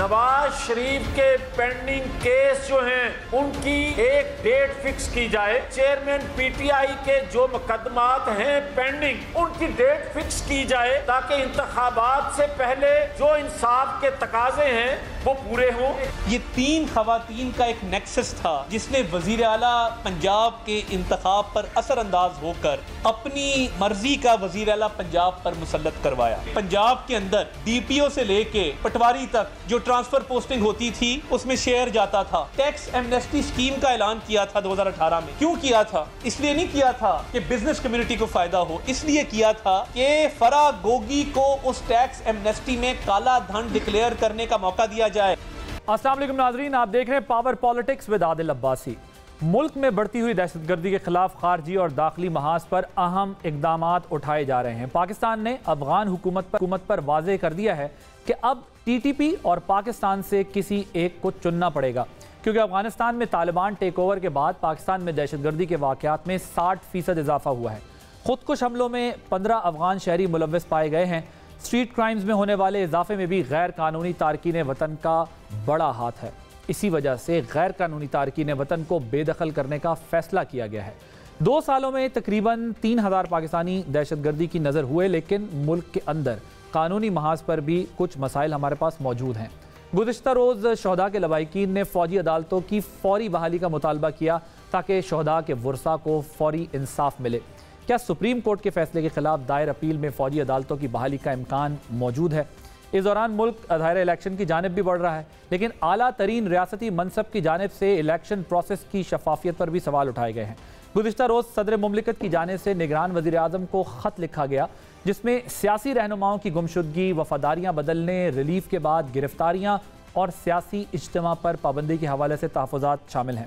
نواز شریف کے pending case جو ہیں ان کی ایک ڈیٹ فکس کی جائے، چیئرمین پی ٹی آئی کے جو مقدمات ہیں پینڈنگ ان کی ڈیٹ فکس کی جائے تاکہ انتخابات سے پہلے جو انصاف کے تقاضے ہیں وہ پورے ہوں۔ یہ تین خواتین کا ایک نیکسس تھا جس نے وزیر اعلیٰ پنجاب کے انتخاب پر اثر انداز ہو کر اپنی مرضی کا وزیر اعلیٰ پنجاب پر مسلط کروایا۔ پنجاب کے اندر ڈی پی او سے لے کے پٹواری تک جو ٹرانسفر پوسٹنگ ہوتی تھی اس میں شیئر جاتا تھا۔ ٹیکس ایمنیسٹی سکیم کا اعلان کیا تھا 2018 میں۔ کیوں کیا تھا؟ اس لیے نہیں کیا تھا کہ بزنس کمیونٹی کو فائدہ ہو، اس لیے کیا تھا کہ فرا گوگی کو اس ٹیکس ایمنیسٹی میں کالا دھن ڈکلیئر کرنے کا موقع دیا جائے۔ السلام علیکم ناظرین، آپ دیکھ رہے ہیں پاور پالیٹکس ود عادل عباسی۔ ملک میں بڑھتی ہوئی دہشت گردی کے خلاف خارجی اور داخلی محاذ پر اہم اقدامات اٹھائے جا رہے ہیں۔ پاکستان نے افغان حکومت پر واضح کر دیا ہے کہ اب ٹی ٹی پی اور پاکستان سے کسی ایک کو چننا پڑے گا، کیونکہ افغانستان میں طالبان ٹیک اوور کے بعد پاکستان میں دہشت گردی کے واقعات میں 60% اضافہ ہوا ہے۔ خودکش حملوں میں 15 افغان شہری ملوث پائے گئے ہیں۔ اسٹریٹ کرائمز میں ہونے والے اضافے میں بھی غیر قانونی تارکین وطن کا بڑا ہاتھ ہے۔ اسی وجہ سے غیر قانونی تارکین وطن کو بے دخل کرنے کا فیصلہ کیا گیا ہے۔ 2 سالوں میں تقریباً 3000 پاکستانی دہشت گردی کی نظر ہوئے، لیکن ملک کے اندر قانونی محاذ پر بھی کچھ مسائل ہمارے پاس موجود ہیں۔ گزشتہ روز شہداء کے لواحقین نے فوجی عدالتوں کی فوری بحالی کا مطالبہ کیا تاکہ شہداء کے ورثاء کو فوری انصاف ملے۔ کیا سپریم کورٹ کے فیصلے کے خلاف دائر اپیل میں فوجی عدالتوں کی بحالی کا امکان موجود ہے؟ اس دوران ملک دائرہ الیکشن کی جانب بھی بڑھ رہا ہے، لیکن اعلیٰ ترین ریاستی منصب کی جانب سے الیکشن پروسیس کی شفافیت پر بھی سوال اٹھائے گئے ہیں۔ گزشتہ روز صدر مملکت کی جانب سے نگران وزیر اعظم کو خط لکھا گیا جس میں سیاسی رہنماؤں کی گمشدگی، وفاداریاں بدلنے، ریلیف کے بعد گرفتاریاں اور سیاسی اجتماع پر پابندی کے حوالے سے تحفظات شامل ہیں۔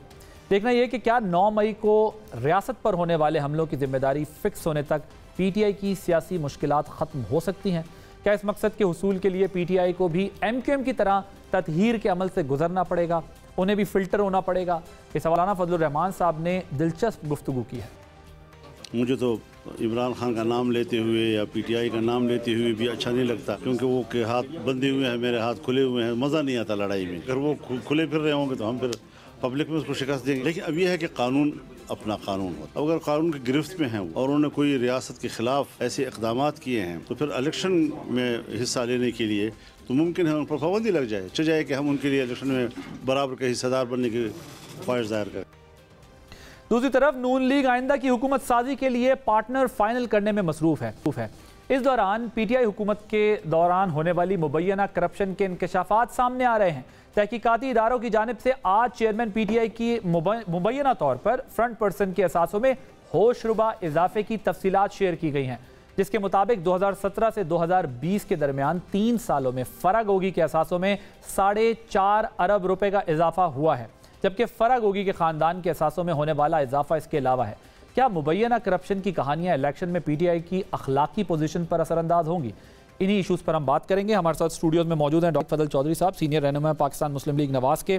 دیکھنا یہ کہ کیا 9 مئی کو ریاست پر ہونے والے حملوں کی ذمہ داری فکس ہونے تک پی ٹی آئی کی سیاسی مشکلات ختم ہو سکتی ہیں؟ کیا اس مقصد کے حصول کے لیے پی ٹی آئی کو بھی ایم کیو ایم کی طرح تطہیر کے عمل سے گزرنا پڑے گا، انہیں بھی فلٹر ہونا پڑے گا؟ اس حوالہ فضل الرحمان صاحب نے دلچسپ گفتگو کی ہے۔ مجھے تو عمران خان کا نام لیتے ہوئے یا پی ٹی آئی کا نام لیتے ہوئے بھی اچھا نہیں لگتا، کیونکہ وہ کے ہاتھ بندھے ہوئے ہیں، میرے ہاتھ کھلے ہوئے ہیں، مزہ نہیں آتا لڑائی میں۔ اگر وہ کھلے پھر رہے ہوں گے تو ہم پھر پبلک میں اس کو شکست دیں گے۔ لیکن اب یہ ہے کہ قانون اپنا قانون ہوتا ہے۔ اگر قانون کی گرفت میں ہیں اور انہوں نے کوئی ریاست کے خلاف ایسے اقدامات کیے ہیں تو پھر الیکشن میں حصہ لینے کے لیے تو ممکن ہے ان پر پابندی لگ جائے، چل جائے کہ ہم ان کے لیے الیکشن میں برابر کا حصہ دار بننے کی خواہش ظاہر کریں۔ دوسری طرف نون لیگ آئندہ کی حکومت سازی کے لیے پارٹنر فائنل کرنے میں مصروف ہے۔ اس دوران پی ٹی آئی حکومت کے دوران ہونے والی مبینہ کرپشن کے انکشافات سامنے آ رہے ہیں۔ تحقیقاتی اداروں کی جانب سے آج چیئرمین پی ٹی آئی کی مبینہ طور پر فرنٹ پرسن کے اثاثوں میں ہوش ربا اضافے کی تفصیلات شیئر کی گئی ہیں، جس کے مطابق 2017 سے 2020 کے درمیان 3 سالوں میں فرا گوگی کے اثاثوں میں 4.5 ارب روپے کا اضافہ ہوا ہے، جبکہ فرا گوگی کے خاندان کے اثاثوں میں ہونے والا اضافہ اس کے علاوہ ہے۔ کیا مبینہ کرپشن کی کہانیاں الیکشن میں پی ٹی آئی کی اخلاقی پوزیشن پر اثر انداز ہوں گی؟ انہی ایشوز پر ہم بات کریں گے۔ ہمارے ساتھ اسٹوڈیوز میں موجود ہیں ڈاکٹر فضل چودھری صاحب، سینئر رہنما پاکستان مسلم لیگ نواز کے،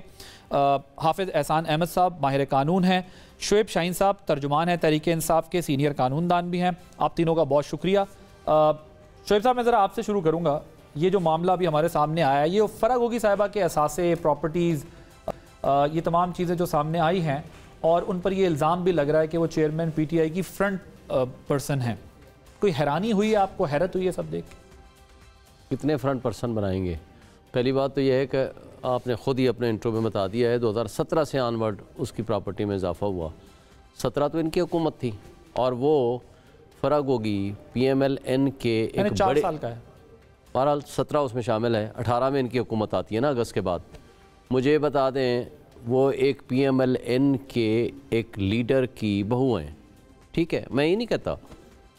حافظ احسان احمد صاحب ماہر قانون ہیں، شعیب شاہین صاحب ترجمان ہیں تحریک انصاف کے، سینئر قانون دان بھی ہیں۔ آپ تینوں کا بہت شکریہ۔ شعیب صاحب میں ذرا آپ سے شروع کروں گا۔ یہ جو معاملہ بھی ہمارے سامنے آیا ہے، یہ فرا گوگی صاحبہ کے اثاثے، پراپرٹیز، یہ تمام چیزیں جو سامنے آئی ہیں اور ان پر یہ الزام بھی لگ رہا ہے کہ وہ چیئرمین پی ٹی آئی کی فرنٹ پرسن ہیں، کوئی حیرانی ہوئی ہے آپ کو، حیرت ہوئی ہے سب دیکھ کے؟ کتنے فرنٹ پرسن بنائیں گے؟ پہلی بات تو یہ ہے کہ آپ نے خود ہی اپنے انٹرو میں بتا دیا ہے 2017 سے آنورڈ اس کی پراپرٹی میں اضافہ ہوا۔ 17 تو ان کی حکومت تھی اور وہ Farah Gogi P M L N کے ایک 4 سال کا ہے، بہرحال 17 اس میں شامل ہے، 18 میں ان کی حکومت آتی ہے نا اگست کے بعد۔ مجھے بتا دیں وہ ایک پی ایم ایل این کے ایک لیڈر کی بہو ہیں، ٹھیک ہے، میں یہ نہیں کہتا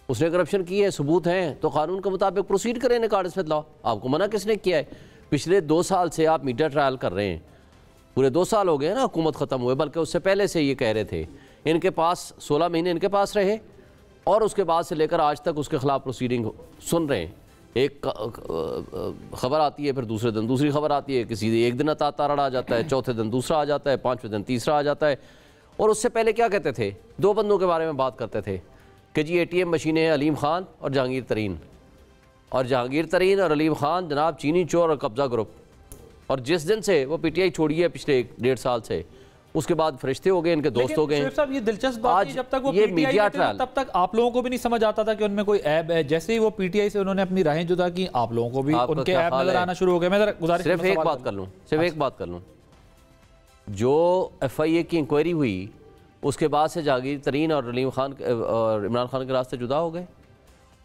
اس نے کرپشن کی ہے، ثبوت ہیں تو قانون کے مطابق پروسیڈ کریں نکارڈ اسمتھ لاء۔ آپ کو منع کس نے کیا ہے؟ پچھلے 2 سال سے آپ میڈیا ٹرائل کر رہے ہیں، پورے 2 سال ہو گئے نا حکومت ختم ہوئے، بلکہ اس سے پہلے سے یہ کہہ رہے تھے، ان کے پاس 16 مہینے ان کے پاس رہے اور اس کے بعد سے لے کر آج تک اس کے خلاف پروسیڈنگ سن رہے ہیں۔ ایک خبر آتی ہے، پھر دوسرے دن دوسری خبر آتی ہے، کسی ایک دن تارڑ آ جاتا ہے، چوتھے دن دوسرا آ جاتا ہے، 5ویں دن تیسرا آ جاتا ہے۔ اور اس سے پہلے کیا کہتے تھے؟ 2 بندوں کے بارے میں بات کرتے تھے کہ جی اے ٹی ایم مشینیں ہیں علیم خان اور جہانگیر ترین، اور جہانگیر ترین اور علیم خان جناب چینی چور اور قبضہ گروپ، اور جس دن سے وہ پی ٹی آئی چھوڑی ہے پچھلے 1.5 سال سے، اس کے بعد فرشتے ہو گئے، ان کے دوست ہو گئے. شعیب صاحب یہ دلچسپ بات ہے، جب تک وہ پی ٹی آئی تھے تب تک آپ لوگوں کو بھی نہیں سمجھ آتا تھا کہ ان میں کوئی عیب ہے. جیسے ہی وہ پی ٹی آئی سے انہوں نے اپنی راہیں جدا کی، آپ لوگوں کو بھی ان کے عیب نظر آنا شروع ہو گئے. میں ذرا گزارش صرف ایک بات کر لوں، جو ایف آئی اے کی انکوائری ہوئی اس کے بعد سے جہانگیر ترین اور علیم خان اور عمران خان کے راستے جدا ہو گئے.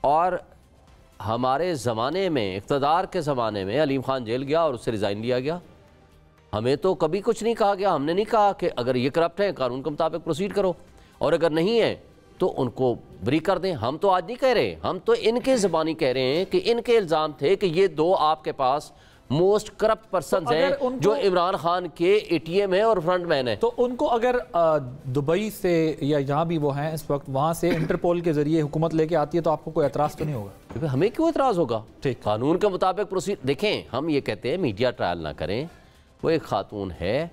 اور ہمارے زمانے میں، اقتدار کے زمانے میں، علیم خان جیل گیا اور اس سے ریزائن لیا گیا. ہمیں تو کبھی کچھ نہیں کہا گیا. ہم نے نہیں کہا کہ اگر یہ کرپٹ ہے قانون کے مطابق پروسیڈ کرو، اور اگر نہیں ہے تو ان کو بری کر دیں. ہم تو آج نہیں کہہ رہے، ہم تو ان کے زبانی کہہ رہے ہیں کہ ان کے الزام تھے کہ یہ 2 آپ کے پاس موسٹ کرپٹ پرسنز ہیں جو عمران خان کے اے ٹی ایم ہیں اور فرنٹ مین ہیں. تو ان کو اگر دبئی سے یا جہاں بھی وہ ہیں اس وقت، وہاں سے انٹرپول کے ذریعے حکومت لے کے آتی ہے تو آپ کو کوئی اعتراض تو نہیں ہوگا؟ ہمیں کیوں اعتراض ہوگا؟ قانون کے مطابق پروسیڈ. دیکھیں، ہم یہ کہتے ہیں میڈیا ٹرائل نہ کریں. وہ ایک خاتون ہے،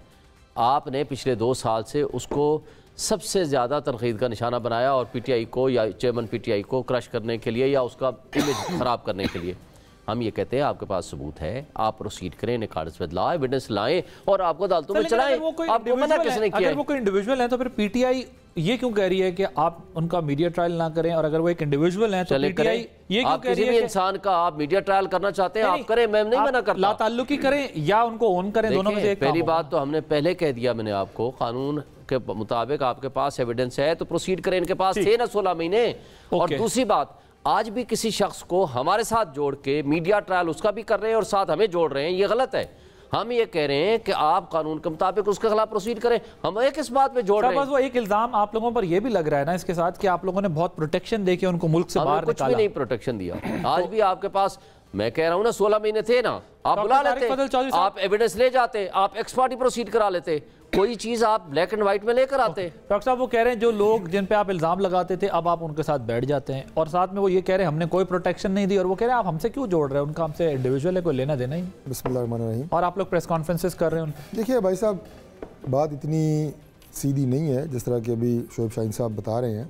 آپ نے پچھلے 2 سال سے اس کو سب سے زیادہ تنقید کا نشانہ بنایا، اور پی ٹی آئی کو یا چیئرمین پی ٹی آئی کو کرش کرنے کے لیے یا اس کا امیج خراب کرنے کے لیے. ہم یہ کہتے ہیں آپ کے پاس ثبوت ہے، آپ پروسیڈ کریں، in accordance with law evidence لائیں اور آپ کو عدالتوں میں چلائیں. آپ کو منع کس نے کیا ہے؟ اگر وہ کوئی انڈیویجول ہیں تو پھر پی ٹی آئی یہ کیوں کہہ رہی ہے کہ آپ ان کا میڈیا ٹرائل نہ کریں؟ اور اگر وہ ایک انڈیویجول ہیں تو پی ٹی آئی یہ کیوں کہہ رہی ہے کہ کسی بھی انسان کا آپ میڈیا ٹرائل کرنا چاہتے ہیں آپ کریں، میں نہیں منع کرتا. لا تعلقی کریں یا ان کو اون کریں، دونوں میں سے ایک. پہلی بات تو ہم نے پہلے کہہ دیا، میں نے آپ کو، قانون کے مطابق آپ کے پاس ایویڈنس ہے تو پروسیڈ کریں. ان کے پاس تھے نا 16 مہینے. اور دوسری بات، آج بھی کسی شخص کو ہمارے ساتھ جوڑ کے میڈیا ٹرائل اس کا بھی کر رہے ہیں اور ساتھ ہمیں جوڑ رہے ہیں، یہ غلط ہے. ہم یہ کہہ رہے ہیں کہ آپ قانون کے مطابق اس کے خلاف پروسیڈ کریں. ہم ایک اس بات پہ جوڑ رہے ہیں. وہ ایک الزام آپ لوگوں پر یہ بھی لگ رہا ہے نا اس کے ساتھ کہ آپ لوگوں نے بہت پروٹیکشن دے کے ان کو ملک سے باہر نکالا. کچھ بھی نہیں پروٹیکشن دیا. آج بھی آپ کے پاس، میں کہہ رہا ہوں نا، 16 مہینے تھے نا، آپ بلا لیتے، آپ ایویڈنس لے جاتے، آپ ایکس پارٹی پروسیڈ کرا لیتے، کوئی چیز آپ بلیک اینڈ وائٹ میں لے کر آتے. ڈاکٹر صاحب وہ کہہ رہے ہیں جو لوگ جن پہ آپ الزام لگاتے تھے اب آپ ان کے ساتھ بیٹھ جاتے ہیں، اور ساتھ میں وہ یہ کہہ رہے ہیں ہم نے کوئی پروٹیکشن نہیں دی، اور وہ کہہ رہے ہیں آپ ہم سے کیوں جوڑ رہے ہیں؟ ان کا ہم سے انڈیویجول ہے، کوئی لینا دینا ہی. بسم اللہ الرحمن الرحیم. اور آپ لوگ پریس کانفرنسز کر رہے ہیں. دیکھیے بھائی صاحب، بات اتنی سیدھی نہیں ہے جس طرح کہ ابھی شعیب شاہین صاحب بتا رہے ہیں.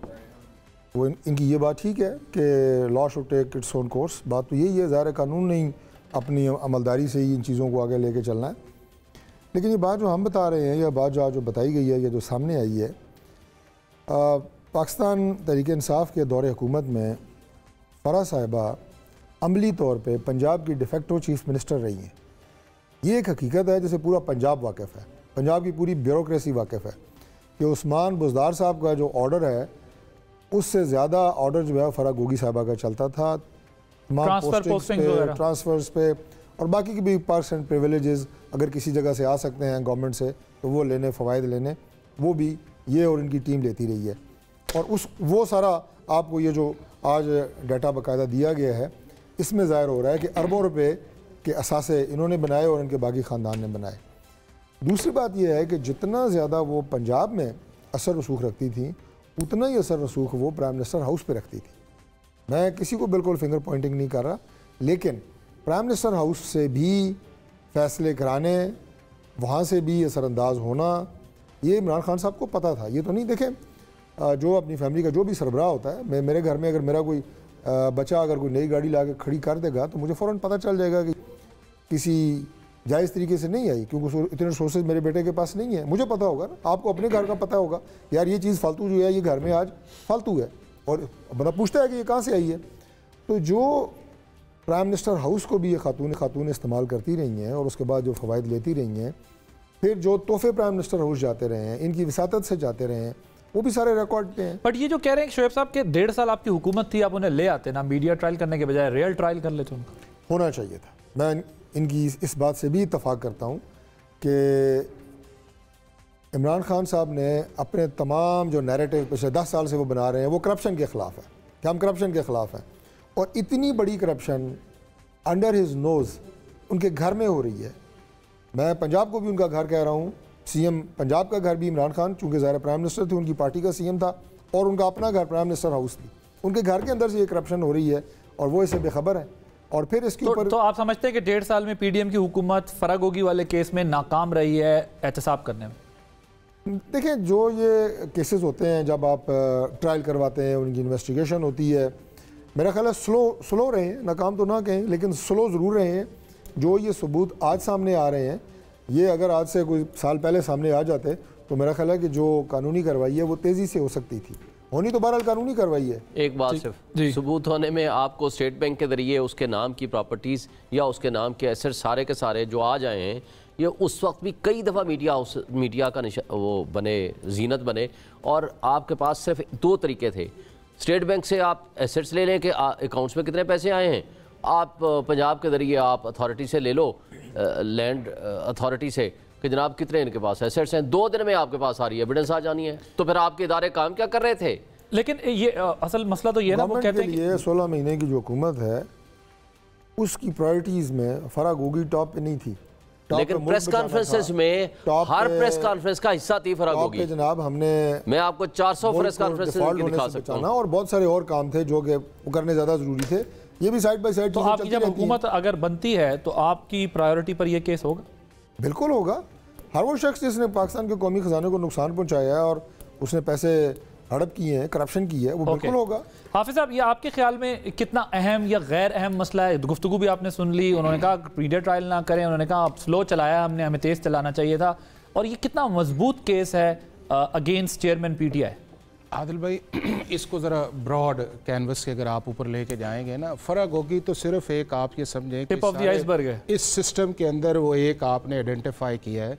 وہ ان کی یہ بات ٹھیک ہے کہ law should take its own course. بات تو یہی ہے، ظاہر قانون نہیں، اپنی عملداری سے ہی ان چیزوں کو آگے لے کے چلنا ہے. لیکن یہ بات جو ہم بتا رہے ہیں، یا بات جو بتائی گئی ہے یا جو سامنے آئی ہے، پاکستان تحریک انصاف کے دور حکومت میں فرح صاحبہ عملی طور پہ پنجاب کی ڈیفیکٹو چیف منسٹر رہی ہیں. یہ ایک حقیقت ہے جسے پورا پنجاب واقف ہے، پنجاب کی پوری بیوروکریسی واقف ہے کہ عثمان بزدار صاحب کا جو آرڈر ہے اس سے زیادہ آرڈر جو ہے فرح گوگی صاحبہ کا چلتا تھا. ٹرانسفرز پہ اور باقی کی بھی پرکس اینڈ پریویلیجز اگر کسی جگہ سے آ سکتے ہیں گورنمنٹ سے تو وہ لینے، فوائد لینے، وہ بھی یہ اور ان کی ٹیم لیتی رہی ہے. اور وہ سارا آپ کو یہ جو آج ڈیٹا باقاعدہ دیا گیا ہے، اس میں ظاہر ہو رہا ہے کہ اربوں روپے کے اثاثے انہوں نے بنائے اور ان کے باقی خاندان نے بنائے. دوسری بات یہ ہے کہ جتنا زیادہ وہ پنجاب میں اثر رسوخ رکھتی تھیں اتنا ہی اثر رسوخ وہ پرائم منسٹر ہاؤس پہ رکھتی تھی. میں کسی کو بالکل فنگر پوائنٹنگ نہیں کر رہا، لیکن پرائم منسٹر ہاؤس سے بھی فیصلے کرانے، وہاں سے بھی اثر انداز ہونا، یہ عمران خان صاحب کو پتہ تھا. یہ تو نہیں، دیکھیں جو اپنی فیملی کا جو بھی سربراہ ہوتا ہے، میرے گھر میں اگر میرا کوئی بچہ اگر کوئی نئی گاڑی لا کے کھڑی کر دے گا تو مجھے فوراً پتہ چل جائے گا کہ کسی جائز طریقے سے نہیں آئی، کیونکہ اتنے ریسورسز میرے بیٹے کے پاس نہیں ہیں. مجھے پتہ ہوگا نا، آپ کو اپنے گھر کا پتہ ہوگا یار یہ چیز فالتو جو ہے یہ گھر میں آج فالتو ہے، اور بندہ پوچھتا ہے کہ یہ کہاں سے آئی ہے. تو جو پرائم منسٹر ہاؤس کو بھی یہ خاتون استعمال کرتی رہی ہیں اور اس کے بعد جو فوائد لیتی رہی ہیں، پھر جو تحفے پرائم منسٹر ہاؤس جاتے رہے ہیں، ان کی وساطت سے جاتے رہے ہیں، وہ بھی سارے ریکارڈ پہ ہیں. بٹ یہ جو کہہ رہے ہیں شعیب صاحب کہ 1.5 سال آپ کی حکومت تھی، آپ انہیں لے آتے نا، میڈیا ٹرائل کرنے کے بجائے ریئل ٹرائل کر لیتے. ان کا ہونا چاہیے تھا. میں ان کی اس بات سے بھی اتفاق کرتا ہوں کہ عمران خان صاحب نے اپنے تمام جو نیریٹو پچھلے 10 سال سے وہ بنا رہے ہیں وہ کرپشن کے خلاف ہے کہ ہم کرپشن کے خلاف ہیں، اور اتنی بڑی کرپشن انڈر ہز نوز ان کے گھر میں ہو رہی ہے. میں پنجاب کو بھی ان کا گھر کہہ رہا ہوں. سی ایم پنجاب کا گھر بھی عمران خان، چونکہ ظاہر پرائم منسٹر تھے، ان کی پارٹی کا سی ایم تھا، اور ان کا اپنا گھر پرائم منسٹر ہاؤس بھی، ان کے گھر کے اندر سے یہ کرپشن ہو رہی ہے اور وہ اسے بے خبر ہے. اور پھر اس کے اوپر تو آپ سمجھتے ہیں کہ 1.5 سال میں پی ڈی ایم کی حکومت فرح گوگی والے کیس میں ناکام رہی ہے احتساب کرنے میں؟ دیکھیں جو یہ کیسز ہوتے ہیں جب آپ ٹرائل کرواتے ہیں، ان کی انویسٹیگیشن ہوتی ہے، میرا خیال ہے سلو رہے ہیں، ناکام تو نہ کہیں لیکن سلو ضرور رہے ہیں. جو یہ ثبوت آج سامنے آ رہے ہیں یہ اگر آج سے کوئی سال پہلے سامنے آ جاتے تو میرا خیال ہے کہ جو قانونی کارروائی ہے وہ تیزی سے ہو سکتی تھی. ہونی تو بہرحال قانونی کارروائی ہے. ایک بات صرف ثبوت ہونے میں آپ کو اسٹیٹ بینک کے ذریعے اس کے نام کی پراپرٹیز یا اس کے نام کے ایسٹ سارے کے سارے جو آ جائے ہیں, یہ اس وقت بھی کئی دفعہ میڈیا کا وہ بنے, زینت بنے, اور آپ کے پاس صرف 2 طریقے تھے. اسٹیٹ بینک سے آپ ایسٹس لے لیں کہ اکاؤنٹس میں کتنے پیسے آئے ہیں, آپ پنجاب کے ذریعے آپ اتھارٹی سے لے لو, لینڈ اتھارٹی سے, کہ جناب کتنے ان کے پاس ایسٹس ہیں. 2 دن میں آپ کے پاس آ رہی ہے, ایویڈنس آ جانی ہے. تو پھر آپ کے ادارے کام کیا کر رہے تھے؟ لیکن یہ اصل مسئلہ تو یہ نا, وہ کہتے ہیں کہ 16 مہینے کی جو حکومت ہے اس کی پرائرٹیز میں فرا گوگی ٹاپ پہ نہیں تھی. لیکن پریس کانفرنسز میں ہر پریس کانفرنس کا حصہ تھی فرا گوگی. جناب ہم نے, میں آپ کو 400 پریس کانفرنس دکھا سکتا ہوں, اور بہت سارے اور کام تھے جو کہ کرنے زیادہ ضروری تھے. یہ بھی سائڈ بائی سائڈ. تو آپ کی جب حکومت اگر بنتی ہے تو آپ کی پرائیورٹی پر یہ کیس ہوگا؟ بالکل ہوگا. ہر وہ شخص جس نے پاکستان کے قومی خزانے کو نقصان پہنچایا ہے اور اس نے پیسے ہڑپ کیے ہیں, کرپشن کی ہے, وہ بالکل ہوگا. حافظ صاحب, یہ آپ کے خیال میں کتنا اہم یا غیر اہم مسئلہ ہے؟ گفتگو بھی آپ نے سن لی, انہوں نے کہا میڈیا ٹرائل نہ کریں, انہوں نے کہا آپ سلو چلایا ہم نے, ہمیں تیز چلانا چاہیے تھا. اور یہ کتنا مضبوط کیس ہے against chairman P T I? Adil بھائی, اس کو ذرا براڈ کینوس کے اگر آپ اوپر لے کے جائیں گے نا, فرا گوگی تو صرف ایک آپ یہ سمجھیں کہ اس سسٹم کے اندر وہ ایک آپ نے آئیڈینٹیفائی کیا ہے.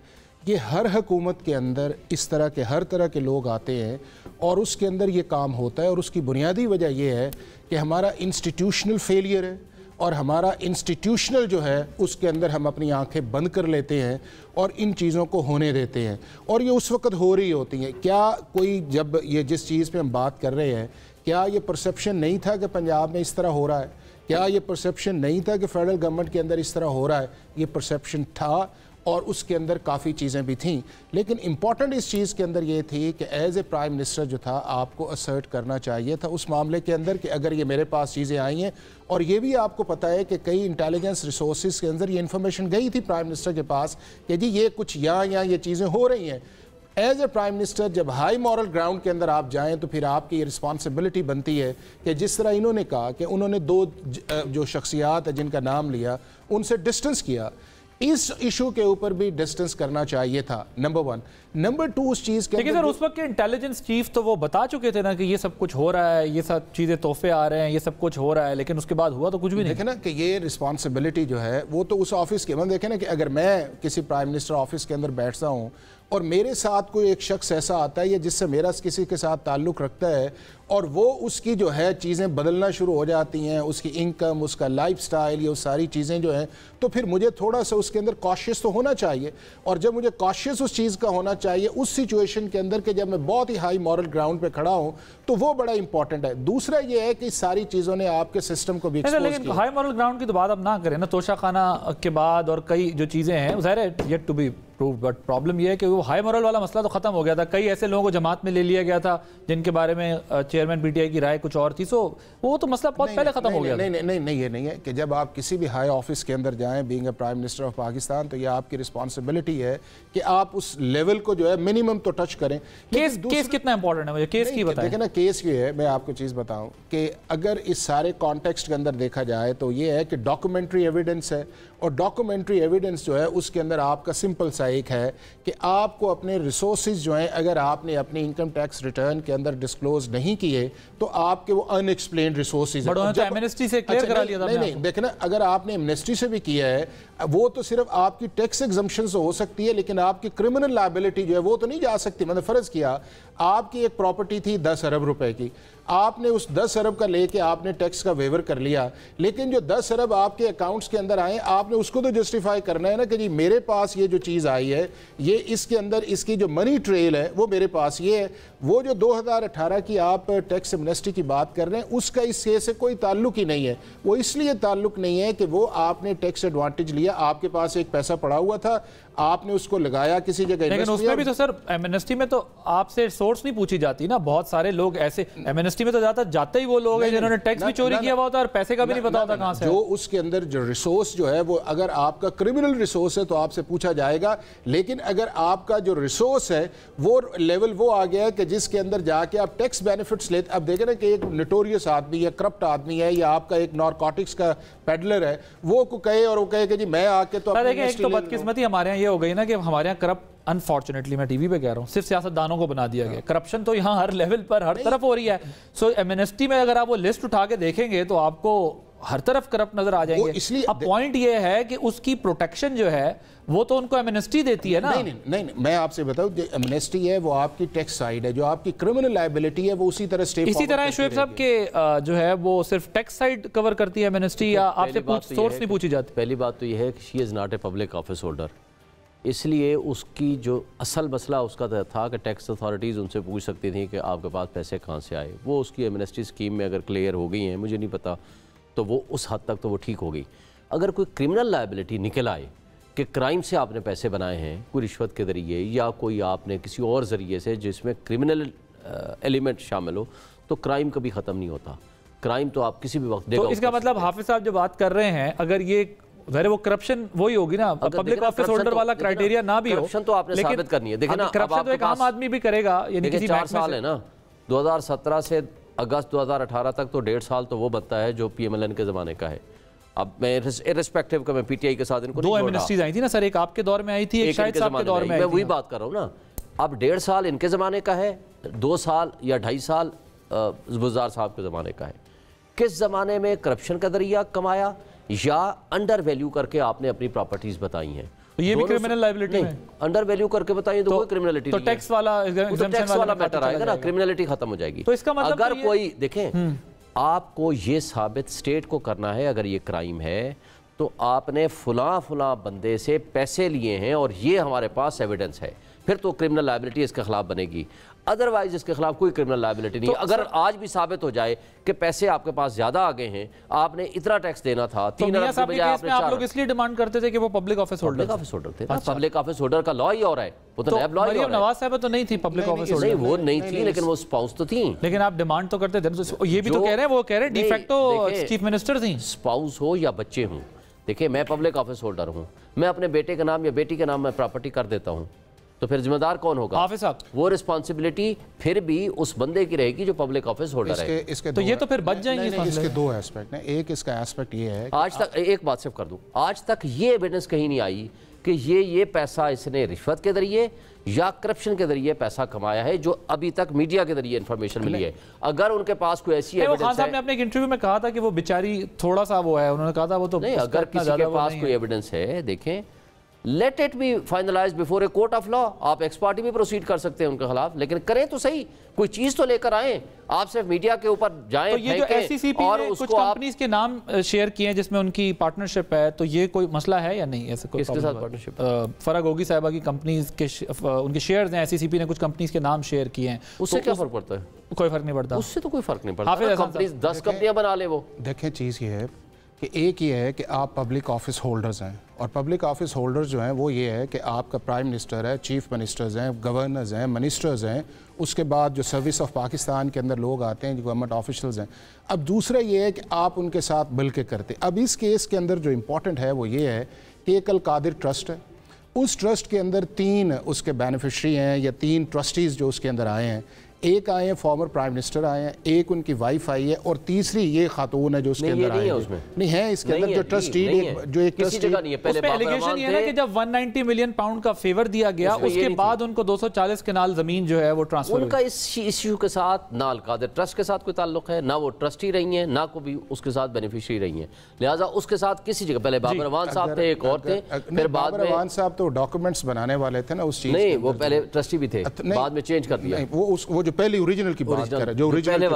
یہ ہر حکومت کے اندر اس طرح کے ہر طرح کے لوگ آتے ہیں اور اس کے اندر یہ کام ہوتا ہے, اور اس کی بنیادی وجہ یہ ہے کہ ہمارا انسٹیٹیوشنل فیلئر ہے, اور ہمارا انسٹیٹیوشنل جو ہے اس کے اندر ہم اپنی آنکھیں بند کر لیتے ہیں اور ان چیزوں کو ہونے دیتے ہیں, اور یہ اس وقت ہو رہی ہوتی ہیں. کیا کوئی جب یہ جس چیز پہ ہم بات کر رہے ہیں, کیا یہ پرسیپشن نہیں تھا کہ پنجاب میں اس طرح ہو رہا ہے؟ کیا یہ پرسیپشن نہیں تھا کہ فیڈرل گورنمنٹ کے اندر اس طرح ہو رہا ہے؟ یہ پرسیپشن تھا, اور اس کے اندر کافی چیزیں بھی تھیں. لیکن امپورٹنٹ اس چیز کے اندر یہ تھی کہ ایز اے پرائم منسٹر جو تھا آپ کو اسرٹ کرنا چاہیے تھا اس معاملے کے اندر کہ اگر یہ میرے پاس چیزیں آئی ہیں, اور یہ بھی آپ کو پتہ ہے کہ کئی انٹیلیجنس ریسورسز کے اندر یہ انفارمیشن گئی تھی پرائم منسٹر کے پاس کہ جی یہ کچھ یہاں یہ چیزیں ہو رہی ہیں. ایز اے پرائم منسٹر جب ہائی مورل گراؤنڈ کے اندر آپ جائیں تو پھر آپ کی یہ رسپانسبلٹی بنتی ہے کہ جس طرح انہوں نے کہا کہ انہوں نے 2 جو شخصیات ہیں جن کا نام لیا ان سے ڈسٹنس کیا, اس ایشو کے اوپر بھی ڈسٹنس کرنا چاہیے تھا. نمبر 1. نمبر 2, اس چیز کے لیکن سر اس وقت کے انٹیلیجنس چیف تو وہ بتا چکے تھے نا کہ یہ سب کچھ ہو رہا ہے, یہ سب چیزیں تحفے آ رہے ہیں, یہ سب کچھ ہو رہا ہے, لیکن اس کے بعد ہوا تو کچھ بھی نہیں. دیکھیں نا کہ یہ رسپانسبلٹی جو ہے وہ تو اس آفس کے, دیکھیں نا کہ اگر میں کسی پرائم منسٹر آفس کے اندر بیٹھتا ہوں اور میرے ساتھ کوئی ایک شخص ایسا آتا ہے یا جس سے میرا کسی کے ساتھ تعلق رکھتا ہے اور وہ اس کی جو ہے چیزیں بدلنا شروع ہو جاتی ہیں, اس کی انکم, اس کا لائف سٹائل, یہ ساری چیزیں جو ہیں, تو پھر مجھے تھوڑا سا اس کے اندر کاشیس تو ہونا چاہیے. اور جب مجھے کاشیس اس چیز کا ہونا چاہیے اس سچویشن کے اندر کہ جب میں بہت ہی ہائی مورل گراؤنڈ پہ کھڑا ہوں, تو وہ بڑا امپورٹنٹ ہے. دوسرا یہ ہے کہ اس ساری چیزوں نے آپ کے سسٹم کو بھی ایکسپوز کیا. لیکن ہائی مورل گراؤنڈ کی تو بات اب نہ کریں نا, توشہ خانہ کے بعد اور کئی جو چیزیں ہیں ظاہر ہے yet to be proof, but problem یہ ہے کہ وہ ہائی مورل والا مسئلہ تو ختم ہو گیا تھا. کئی ایسے لوگوں کو جماعت میں لے لیا گیا تھا جن کے بارے میں چیئرمین پی ٹی آئی کی رائے کچھ اور تھی, سو وہ تو مسئلہ بہت پہلے ختم ہو گیا. نہیں یہ نہیں ہے کہ جب آپ کسی بھی ہائی آفس کے اندر جائیں being a prime minister of Pakistan, تو یہ آپ کی رسپانسبلٹی ہے کہ آپ اس لیول کو جو ہے منیمم تو ٹچ کریں. کیس کتنا امپورٹنٹ ہے مجھے کیس کی بتائیں. دیکھیں نا کیس یہ ہے, میں آپ کو چیز بتاؤں کہ اگر اس سارے کانٹیکسٹ کے اندر دیکھا جائے تو یہ ہے کہ ڈاکومنٹری ایویڈنس ہے, اور ڈاکومنٹری ایویڈنس جو ہے اس کے اندر آپ کا سمپل سا ایک ہے کہ آپ کو اپنے ریسورسز جو ہیں اگر آپ نے اپنی انکم ٹیکس ریٹرن کے اندر ڈسکلوز نہیں کیے تو آپ کے وہ ان ایکسپلینڈ ریسورسز ہیں. ایمنسٹی سے کلیئر کرا لیا تھا. نہیں دیکھیں نا, اگر آپ نے ایمنسٹی سے بھی کیا ہے وہ تو صرف آپ کی ٹیکس ایگزمپشن ہو سکتی ہے, لیکن آپ کی کرمنل لائبلٹی جو ہے وہ تو نہیں جا سکتی. میں نے فرض کیا آپ کی ایک پراپرٹی تھی 10 ارب روپے کی, آپ نے اس 10 ارب کا لے کے آپ نے ٹیکس کا ویور کر لیا, لیکن جو 10 ارب آپ کے اکاؤنٹس کے اندر آئے آپ نے اس کو تو جسٹیفائی کرنا ہے نا کہ جی میرے پاس یہ جو چیز آئی ہے, یہ اس کے اندر اس کی جو منی ٹریل ہے وہ میرے پاس یہ ہے. وہ جو 2018 کی آپ ٹیکس ایمنسٹی کی بات کر رہے ہیں اس کا اس سے کوئی تعلق ہی نہیں ہے. وہ اس لیے تعلق نہیں ہے کہ وہ آپ نے ٹیکس ایڈوانٹیج لیا, آپ کے پاس ایک پیسہ پڑا ہوا تھا, آپ نے اس کو لگایا کسی جگہ. لیکن اس میں بھی تو سر ایمنسٹی میں تو آپ سے سورس نہیں پوچھی جاتی نا. بہت سارے لوگ ایسے ایمنسٹی میں تو جاتے ہی وہ لوگ ہیں جنہوں نے ٹیکس بھی چوری کیا ہوا ہوتا ہے اور پیسے کا بھی نہیں پتا ہوتا کہاں سے. جو اس کے اندر جو ریسورس جو ہے وہ اگر آپ کا کرمنل ریسورس ہے تو آپ سے پوچھا جائے گا, لیکن اگر آپ کا جو ریسورس ہے وہ لیول وہ آ گیا ہے کہ جس کے اندر جا کے آپ ٹیکس بینیفٹس لیتے. اب دیکھیں نا کہ ایک نوٹوریس آدمی ہے, کرپٹ آدمی ہے, یا آپ کا ایک نارکوٹکس کا پیڈلر ہے, وہ کو کہے اور وہ کہے کہ جی میں آ کے تو دیکھیں ایک تو بدقسمتی ہمارے یہاں یہ ہو گئی نا کہ ہمارے یہاں کرپٹ انفارچونیٹلی میں ٹی وی پہ کہہ رہا ہوں صرف سیاست دانوں کو بنا دیا گیا کرپشن تو یہاں ہر لیول پر ہر طرف ہو رہی ہے سو ایمنسٹی میں اگر آپ وہ لسٹ اٹھا کے دیکھیں گے تو آپ کو ہر طرف کرپٹ نظر آ جائیں گے اب پوائنٹ یہ ہے کہ اس کی پروٹیکشن جو ہے وہ تو ان کو ایمنسٹی دیتی ہے نا نہیں میں آپ سے بتاؤں جو ایمنسٹی ہے وہ آپ کی ٹیکس سائیڈ ہے جو آپ کی کرمنل لائبلٹی ہے وہ اسی طرح اسٹیپ اسی طرح شعیب صاحب کے جو ہے وہ صرف ٹیکس سائیڈ کور کرتی ہے ایمنسٹی یا آپ سے سورس نہیں پوچھی جاتی پہلی بات تو یہ ہے کہ she is not a public office holder اس لیے اس کی جو اصل مسئلہ اس کا تھا کہ ٹیکس اتھارٹیز ان سے پوچھ سکتی تھیں کہ آپ کے پاس پیسے کہاں سے آئے وہ اس کی ایمنسٹی اسکیم میں اگر کلیئر ہو گئی ہیں مجھے نہیں پتا تو وہ اس حد تک تو وہ ٹھیک ہو گئی اگر کوئی کرمنل لائبلٹی نکل آئے کہ کرائم سے آپ نے پیسے بنائے ہیں کوئی رشوت کے ذریعے یا کوئی آپ نے کسی اور ذریعے سے جس میں کرمنل ایلیمنٹ شامل ہو تو کرائم کبھی ختم نہیں ہوتا کرائم تو آپ کسی بھی وقت تو اس کا مطلب حافظ صاحب جو بات کر رہے ہیں اگر یہ ظاہر وہ کرپشن وہی ہوگی نا پبلک آفس ہولڈر والا کرائٹیریا نہ بھی ہو کرپشن تو آپ نے ثابت کرنی ہے دیکھیں نا کرپشن تو ایک عام آدمی بھی کرے گا یعنی کسی 4 سال ہے نا 2017 سے اگست 2018 تک تو 1.5 سال تو وہ بنتا ہے جو پی ایم ایل این کے زمانے کا ہے اب میں ارسپیکٹیو کہ میں پی ٹی آئی کے ساتھ ان کو دو ایمنسٹیز آئی تھی نا سر ایک آپ کے دور میں آئی تھی ایک شاہد صاحب کے دور میں آئی تھی میں وہی بات کر رہا ہوں نا اب 1.5 سال ان کے زمانے کا ہے 2 سال یا 2.5 سال بزدار صاحب کے زمانے کا ہے کس زمانے میں کرپشن کا ذریعہ کمایا یا انڈر ویلیو کر کے آپ نے اپنی پراپرٹیز بتائی ہیں یہ بھی کرمنل لائبلٹی ہے انڈر ویلیو کر کے بتائیں تو کوئی کرمنلٹی نہیں تو ٹیکس والا میٹر آئے گا نا کرمنلٹی ختم ہو جائے گی تو اس کا مطلب اگر کوئی دیکھیں آپ کو یہ ثابت اسٹیٹ کو کرنا ہے اگر یہ کرائم ہے تو آپ نے فلاں بندے سے پیسے لیے ہیں اور یہ ہمارے پاس ایویڈنس ہے پھر تو کرمنل لائبلٹی اس کے خلاف بنے گی ادروائز اس کے خلاف کوئی کرمنل لائبلٹی نہیں اگر آج بھی ثابت ہو جائے کہ پیسے آپ کے پاس زیادہ آ گئے ہیں آپ نے اتنا ٹیکس دینا تھا 3 ارب کی بجائے آپ نے 4 آپ لوگ اس لیے ڈیمانڈ کرتے تھے کہ وہ پبلک آفس ہولڈر تھے پبلک آفس ہولڈر کا لا ہی اور ہے وہ تو نیب لا ہی اور ہے نواز صاحب تو نہیں تھی پبلک آفس ہولڈر نہیں وہ نہیں تھی لیکن وہ سپاؤس تو تھیں لیکن آپ ڈیمانڈ تو کرتے تھے یہ بھی تو کہہ رہے ہیں وہ کہہ رہے ہیں ڈی فیکٹو چیف منسٹر تھیں سپاؤس ہو یا بچے ہوں دیکھیں میں پبلک آفس ہولڈر ہوں میں اپنے بیٹے کے نام یا بیٹی کے نام میں پراپرٹی کر دیتا ہوں تو پھر ذمہ دار کون ہوگا حافظ صاحب وہ رسپانسبلٹی پھر بھی اس بندے کی رہے گی جو پبلک آفس ہولڈر ہے تو یہ تو پھر بچ جائیں گے اس کے 2 ایسپیکٹ ہیں ایک اس کا ایسپیکٹ یہ ہے آج تک ایک بات صرف کر دوں آج تک یہ ایویڈنس کہیں نہیں آئی کہ یہ پیسہ اس نے رشوت کے ذریعے یا کرپشن کے ذریعے پیسہ کمایا ہے جو ابھی تک میڈیا کے ذریعے انفارمیشن ملی ہے اگر ان کے پاس کوئی ایسی ایویڈنس ہے خان صاحب نے اپنے ایک انٹرویو میں کہا تھا کہ وہ بیچاری تھوڑا سا وہ ہے انہوں نے کہا تھا وہ تو نہیں اگر کسی کے پاس کوئی ایویڈنس ہے دیکھیں let it be finalize before a court of law آپ ایکس پارٹی بھی پروسیڈ کر سکتے ہیں ان کے خلاف لیکن کریں تو صحیح کوئی چیز تو لے کر آئیں آپ صرف میڈیا کے اوپر جائیں تو یہ جو ایس سی سی پی نے کچھ کمپنیز کے نام شیئر کیے ہیں جس میں ان کی پارٹنرشپ ہے تو یہ کوئی مسئلہ ہے یا نہیں ایسے کوئی کس کے ساتھ پارٹنرشپ فرا گوگی صاحبہ کی کمپنیز کے ان کے شیئرز ہیں ایس سی سی پی نے کچھ کمپنیز کے نام شیئر کیے ہیں اس سے کیا فرق پڑتا ہے کوئی فرق نہیں پڑتا اس سے تو کوئی فرق نہیں پڑتا کمپنیز 10 کمپنیاں بنا لے وہ دیکھیں چیز یہ ہے کہ ایک یہ ہے کہ آپ پبلک آفس ہولڈرز ہیں اور پبلک آفس ہولڈرز جو ہیں وہ یہ ہے کہ آپ کا پرائم منسٹر ہے چیف منسٹرز ہیں گورنرز ہیں منسٹرز ہیں اس کے بعد جو سروس آف پاکستان کے اندر لوگ آتے ہیں جو گورنمنٹ آفیشلز ہیں اب دوسرا یہ ہے کہ آپ ان کے ساتھ مل کے کرتے اب اس کیس کے اندر جو امپورٹنٹ ہے وہ یہ ہے کہ ایک القادر ٹرسٹ ہے اس ٹرسٹ کے اندر 3 اس کے بینیفیشری ہیں یا 3 ٹرسٹیز جو اس کے اندر آئے ہیں ایک آئے ہیں فارمر پرائم منسٹر آئے ہیں ایک ان کی وائف آئی ہے اور تیسری یہ خاتون ہے جو اس کے اندر آئے ہیں نہیں ہے اس کے اندر جو ٹرسٹی جو ایک کسی جگہ نہیں ہے اس میں ایلیگیشن یہ ہے کہ جب 190 ملین پاؤنڈ کا فیور دیا گیا اس کے بعد ان کو 240 کنال زمین جو ہے وہ ٹرانسفر ان کا اس ایشو کے ساتھ نہ القادر ٹرسٹ کے ساتھ کوئی تعلق ہے نہ وہ ٹرسٹی رہی ہیں نہ کوئی اس کے ساتھ بینیفیشری رہی ہیں لہٰذا اس کے ساتھ کسی جگہ پہلے بابر اعوان صاحب تھے ایک اور تھے پھر بعد میں بابر اعوان صاحب تو ڈاکومنٹس بنانے والے تھے نا اس چیز نہیں وہ پہلے ٹرسٹی بھی تھے بعد میں چینج کر دیا وہ جو پہلی اوریجنل کی بات کر رہا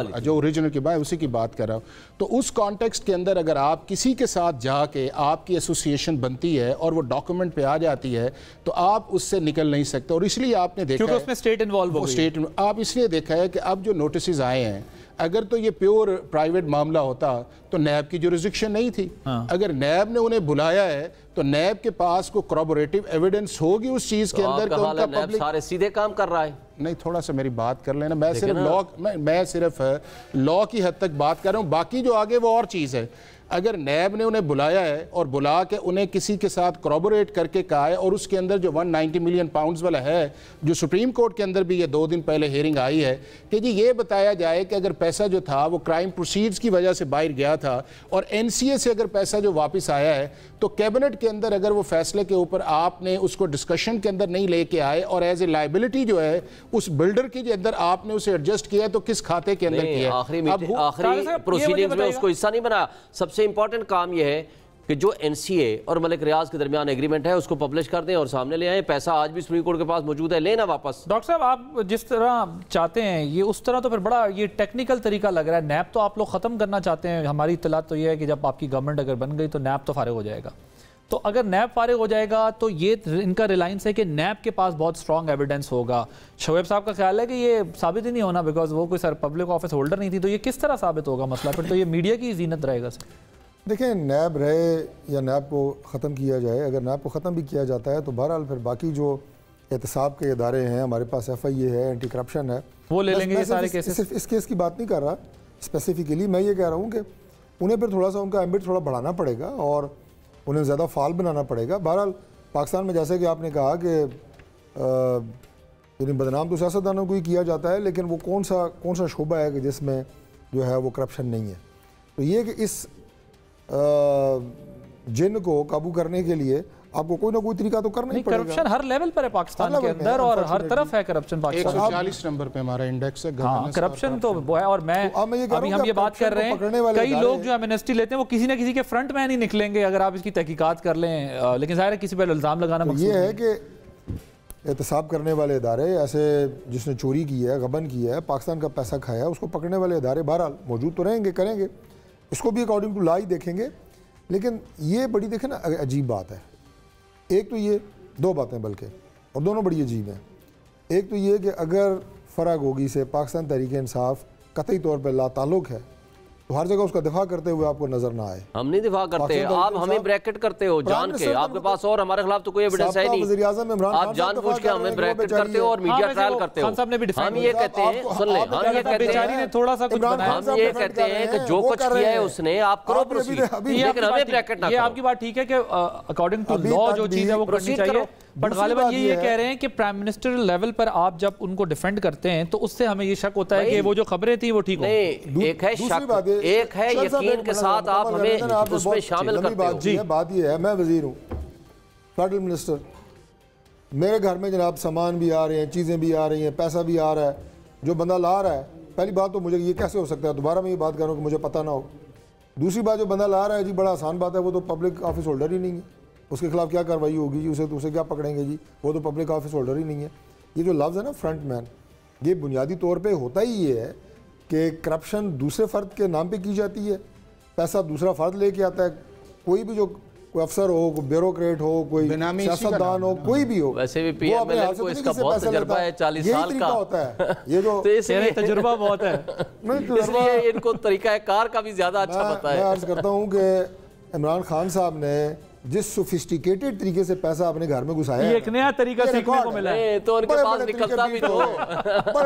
ہے جو اوریجنل کی بات اسی کی بات کر رہا ہوں تو اس کانٹیکسٹ کے اندر اگر آپ کسی کے ساتھ جا کے آپ کی ایسوسیشن بنتی ہے اور وہ ڈاکومنٹ پہ آ جاتی ہے تو آپ اس سے نکل نہیں سکتے اور اس لیے آپ نے دیکھا کیونکہ اس میں اسٹیٹ انوالو ہو گئی آپ اس لیے دیکھا ہے کہ اب جو نوٹسز آئے ہیں اگر تو یہ پیور پرائیویٹ معاملہ ہوتا تو نیب کی جورسڈکشن نہیں تھی اگر نیب نے انہیں بلایا ہے تو نیب کے پاس کو کورابوریٹو ایویڈنس ہوگی اس چیز کے اندر کہ ان کا پبلک سارے سیدھے کام کر رہا ہے نہیں تھوڑا سا میری بات کر لینا میں صرف لا کی حد تک بات کر رہا ہوں باقی جو آگے وہ اور چیز ہے اگر نیب نے انہیں بلایا ہے اور بلا کے انہیں کسی کے ساتھ کورابوریٹ کر کے کہا ہے اور اس کے اندر جو 190 ملین پاؤنڈز والا ہے جو سپریم کورٹ کے اندر بھی یہ 2 دن پہلے ہیئرنگ آئی ہے کہ جی یہ بتایا جائے کہ اگر پیسہ جو تھا وہ کرائم پروسیڈز کی وجہ سے باہر گیا تھا اور این سی اے سے اگر پیسہ جو واپس آیا ہے تو کیبنٹ کے اندر اگر وہ فیصلے کے اوپر آپ نے اس کو ڈسکشن کے اندر نہیں لے کے آئے اور ایز اے لائبلٹی جو ہے اس بلڈر کی جو اندر آپ نے اسے ایڈجسٹ کیا تو کس کھاتے کے اندر کیا ہے؟ آخری پروسیڈنگز میں اس کو حصہ نہیں بنا. سب سے امپورٹنٹ کام یہ ہے کہ جو این سی اے اور ملک ریاض کے درمیان ایگریمنٹ ہے اس کو پبلش کر دیں اور سامنے لے آئیں. پیسہ آج بھی سپریم کورٹ کے پاس موجود ہے, لینا واپس. ڈاکٹر صاحب آپ جس طرح چاہتے ہیں یہ اس طرح تو پھر بڑا یہ ٹیکنیکل طریقہ لگ رہا ہے. نیب تو آپ لوگ ختم کرنا چاہتے ہیں, ہماری اطلاع تو یہ ہے کہ جب آپ کی گورنمنٹ اگر بن گئی تو نیب تو فارغ ہو جائے گا. تو اگر نیب فارغ ہو جائے گا تو یہ ان کا ریلائنس ہے کہ نیب کے پاس بہت اسٹرانگ ایویڈنس ہوگا. شعیب صاحب کا خیال ہے کہ یہ ثابت ہی نہیں ہونا بیکاز وہ کوئی سر پبلک آفس ہولڈر نہیں تھی, تو یہ کس طرح ثابت ہوگا مسئلہ؟ پھر تو یہ میڈیا کی زینت رہے گا. دیکھیں نیب رہے یا نیب کو ختم کیا جائے, اگر نیب کو ختم بھی کیا جاتا ہے تو بہرحال پھر باقی جو احتساب کے ادارے ہیں ہمارے پاس, ایف آئی اے ہے, اینٹی کرپشن ہے, وہ لے لیں گے یہ سارے کیسز. صرف اس کیس کی بات نہیں کر رہا اسپیسیفکلی, میں یہ کہہ رہا ہوں کہ انہیں پھر تھوڑا سا ان کا ایمبٹ تھوڑا بڑھانا پڑے گا اور انہیں زیادہ فعال بنانا پڑے گا. بہرحال پاکستان میں جیسے کہ آپ نے کہا کہ یعنی بدنام تو سیاستدانوں کو ہی کیا جاتا ہے, لیکن وہ کون سا شعبہ ہے کہ جس میں جو ہے وہ کرپشن نہیں ہے. تو یہ کہ اس جن کو قابو کرنے کے لیے آپ کو کوئی نہ کوئی طریقہ تو کرنا ہی پڑے گا. کرپشن ہر لیول پر ہے پاکستان کے اندر اور ہر طرف ہے کرپشن. پاکستان 140 نمبر پہ ہمارا انڈیکس ہے کرپشن تو وہ ہے. اور میں ابھی ہم یہ بات کر رہے ہیں کئی لوگ جو ایمنسٹی لیتے ہیں وہ کسی نہ کسی کے فرنٹ مین ہی نکلیں گے اگر آپ اس کی تحقیقات کر لیں, لیکن ظاہر ہے کسی پہ الزام لگانا مقصود یہ ہے کہ احتساب کرنے والے ادارے ایسے جس نے چوری کی ہے, غبن کیا ہے, پاکستان کا پیسہ کھایا ہے, اس کو پکڑنے والے ادارے بہرحال موجود تو رہیں گے, کریں گے, اس کو بھی اکارڈنگ ٹو لا ہی دیکھیں گے. لیکن یہ بڑی دیکھیں نا عجیب بات ہے. ایک تو یہ 2 باتیں بلکہ, اور دونوں بڑی عجیب ہیں. ایک تو یہ کہ اگر فرح گوگی سے پاکستان تحریک انصاف قطعی طور پہ لا تعلق ہے تو ہر جگہ اس کا دفاع کرتے ہوئے آپ کو نظر نہ آئے. ہم نہیں دفاع کرتے, آپ ہمیں بریکٹ کرتے ہو جان کے, آپ کے پاس اور ہمارے خلاف تو کوئی ایویڈنس ہے نہیں. آپ جان بوجھ کے ہمیں بریکٹ کرتے ہو اور میڈیا ٹرائل کرتے ہو. ہم یہ کہتے ہیں, سن لیں, ہم یہ کہتے ہیں کہ جو کچھ کیا ہے اس نے آپ کرو پروسیڈ, لیکن ہمیں بریکٹ نہ کرو. یہ آپ کی بات ٹھیک ہے کہ اکارڈنگ ٹو لا جو چیز ہے وہ کرنی چاہیے, بٹ غالباً یہ کہہ رہے ہیں کہ پرائم منسٹر لیول پر آپ جب ان کو ڈیفینڈ کرتے ہیں تو اس سے ہمیں یہ شک ہوتا ہے کہ وہ جو خبریں تھیں وہ ٹھیک ہوں. ایک ہے شک, ایک ہے یقین کے ساتھ آپ ہمیں اس میں شامل کرتے ہو. بات یہ ہے, میں وزیر ہوں, فیڈرل منسٹر, میرے گھر میں جناب سامان بھی آ رہے ہیں, چیزیں بھی آ رہی ہیں, پیسہ بھی آ رہا ہے, جو بندہ لا رہا ہے, پہلی بات تو مجھے یہ کیسے ہو سکتا ہے, دوبارہ میں یہ بات کر رہا ہوں کہ مجھے پتہ نہ ہو. دوسری بات جو بندہ لا رہا ہے جی بڑا آسان بات ہے, وہ تو پبلک آفس ہولڈر ہی نہیں ہے, اس کے خلاف کیا کارروائی ہوگی جی, اسے کیا پکڑیں گے جی, وہ تو پبلک آفس ہولڈر ہی نہیں ہے. یہ جو لفظ ہے نا فرنٹ مین, یہ بنیادی طور پہ ہوتا ہی یہ ہے کہ کرپشن دوسرے فرد کے نام پہ کی جاتی ہے, پیسہ دوسرا فرد لے کے آتا ہے, کوئی بھی جو کوئی افسر ہو, کوئی بیوروکریٹ ہو, کوئی سیاستدان ہو, کوئی بھی ہو. ویسے بھی پی ایم ایل اے کو اس کا بہت تجربہ ہے, 40 سال کا ہوتا ہے یہ جو تجربہ بہت ہے, اس لیے ان کو طریقہ کار کا بھی زیادہ اچھا پتا ہے. میں عرض کرتا ہوں کہ عمران خان صاحب نے جس سوفسٹیکیٹڈ طریقے سے پیسہ اپنے گھر میں گھسایا ہے, یہ ایک نیا طریقہ سیکھنے کو ملا ہے. تو ان کے پاس نکلتا بھی تو,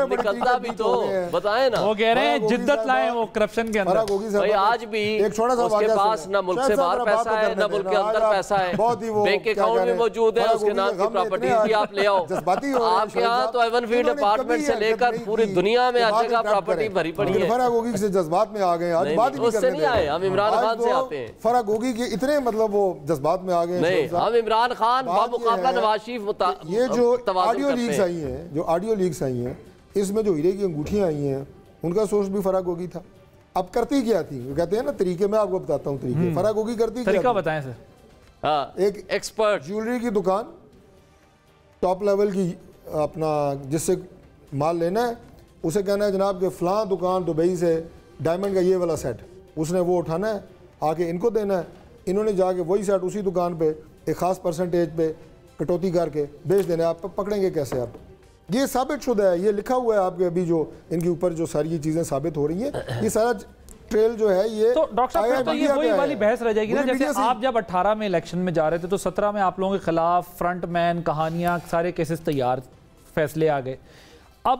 نکلتا بھی تو بتائیں نا. وہ کہہ رہے ہیں جدت لائیں وہ کرپشن کے اندر. بھائی آج بھی اس کے پاس نہ ملک سے باہر پیسہ ہے نہ ملک کے اندر پیسہ ہے, بینک اکاؤنٹ میں موجود ہے, اس کے نام کی پراپرٹیز بھی آپ لے آؤ. آپ کے یہاں تو ایون فیلڈ اپارٹمنٹ سے لے کر پوری دنیا میں ہر جگہ پراپرٹی بھری پڑی ہے. فرح گوگی سے جذبات میں آ گئے, آج بات ہی اس سے نہیں آئے, ہم عمران خان سے آتے ہیں. فرح گوگی کے اتنے مطلب وہ جذبات میں آ گئے, ہم عمران خان بمقابلہ نواز شریف یہ جو آڈیو لیکس آئی ہیں, جو آڈیو لیکس آئی ہیں, اس میں جو ہیرے کی انگوٹھیاں آئی ہیں, ان کا سورس بھی فرح گوگی تھا. اب کرتی کیا تھی, وہ کہتے ہیں نا طریقے, میں آپ کو بتاتا ہوں طریقے. فرح گوگی کرتی کیا, طریقہ بتائیں سر. ایک ایکسپرٹ جیولری کی دکان ٹاپ لیول کی, اپنا جس سے مال لینا ہے, اسے کہنا ہے جناب کہ فلاں دکان دبئی سے ڈائمنڈ کا یہ والا سیٹ, اس نے وہ اٹھانا ہے, آ کے ان کو دینا ہے, انہوں نے جا کے وہی سیٹ اسی دکان پہ ایک خاص پرسنٹیج پہ کٹوتی کر کے بیچ دینا ہے. آپ پکڑیں گے کیسے؟ آپ یہ ثابت شدہ ہے, یہ لکھا ہوا ہے آپ کے, ابھی جو ان کے اوپر جو ساری یہ چیزیں ثابت ہو رہی ہیں, یہ سارا ٹریل جو ہے یہ. تو ڈاکٹر صاحب تو یہ وہی والی بحث رہ جائے گی نا, جیسے آپ جب 18 میں الیکشن میں جا رہے تھے تو 17 میں آپ لوگوں کے خلاف فرنٹ مین کہانیاں سارے کیسز تیار, فیصلے آ گئے. اب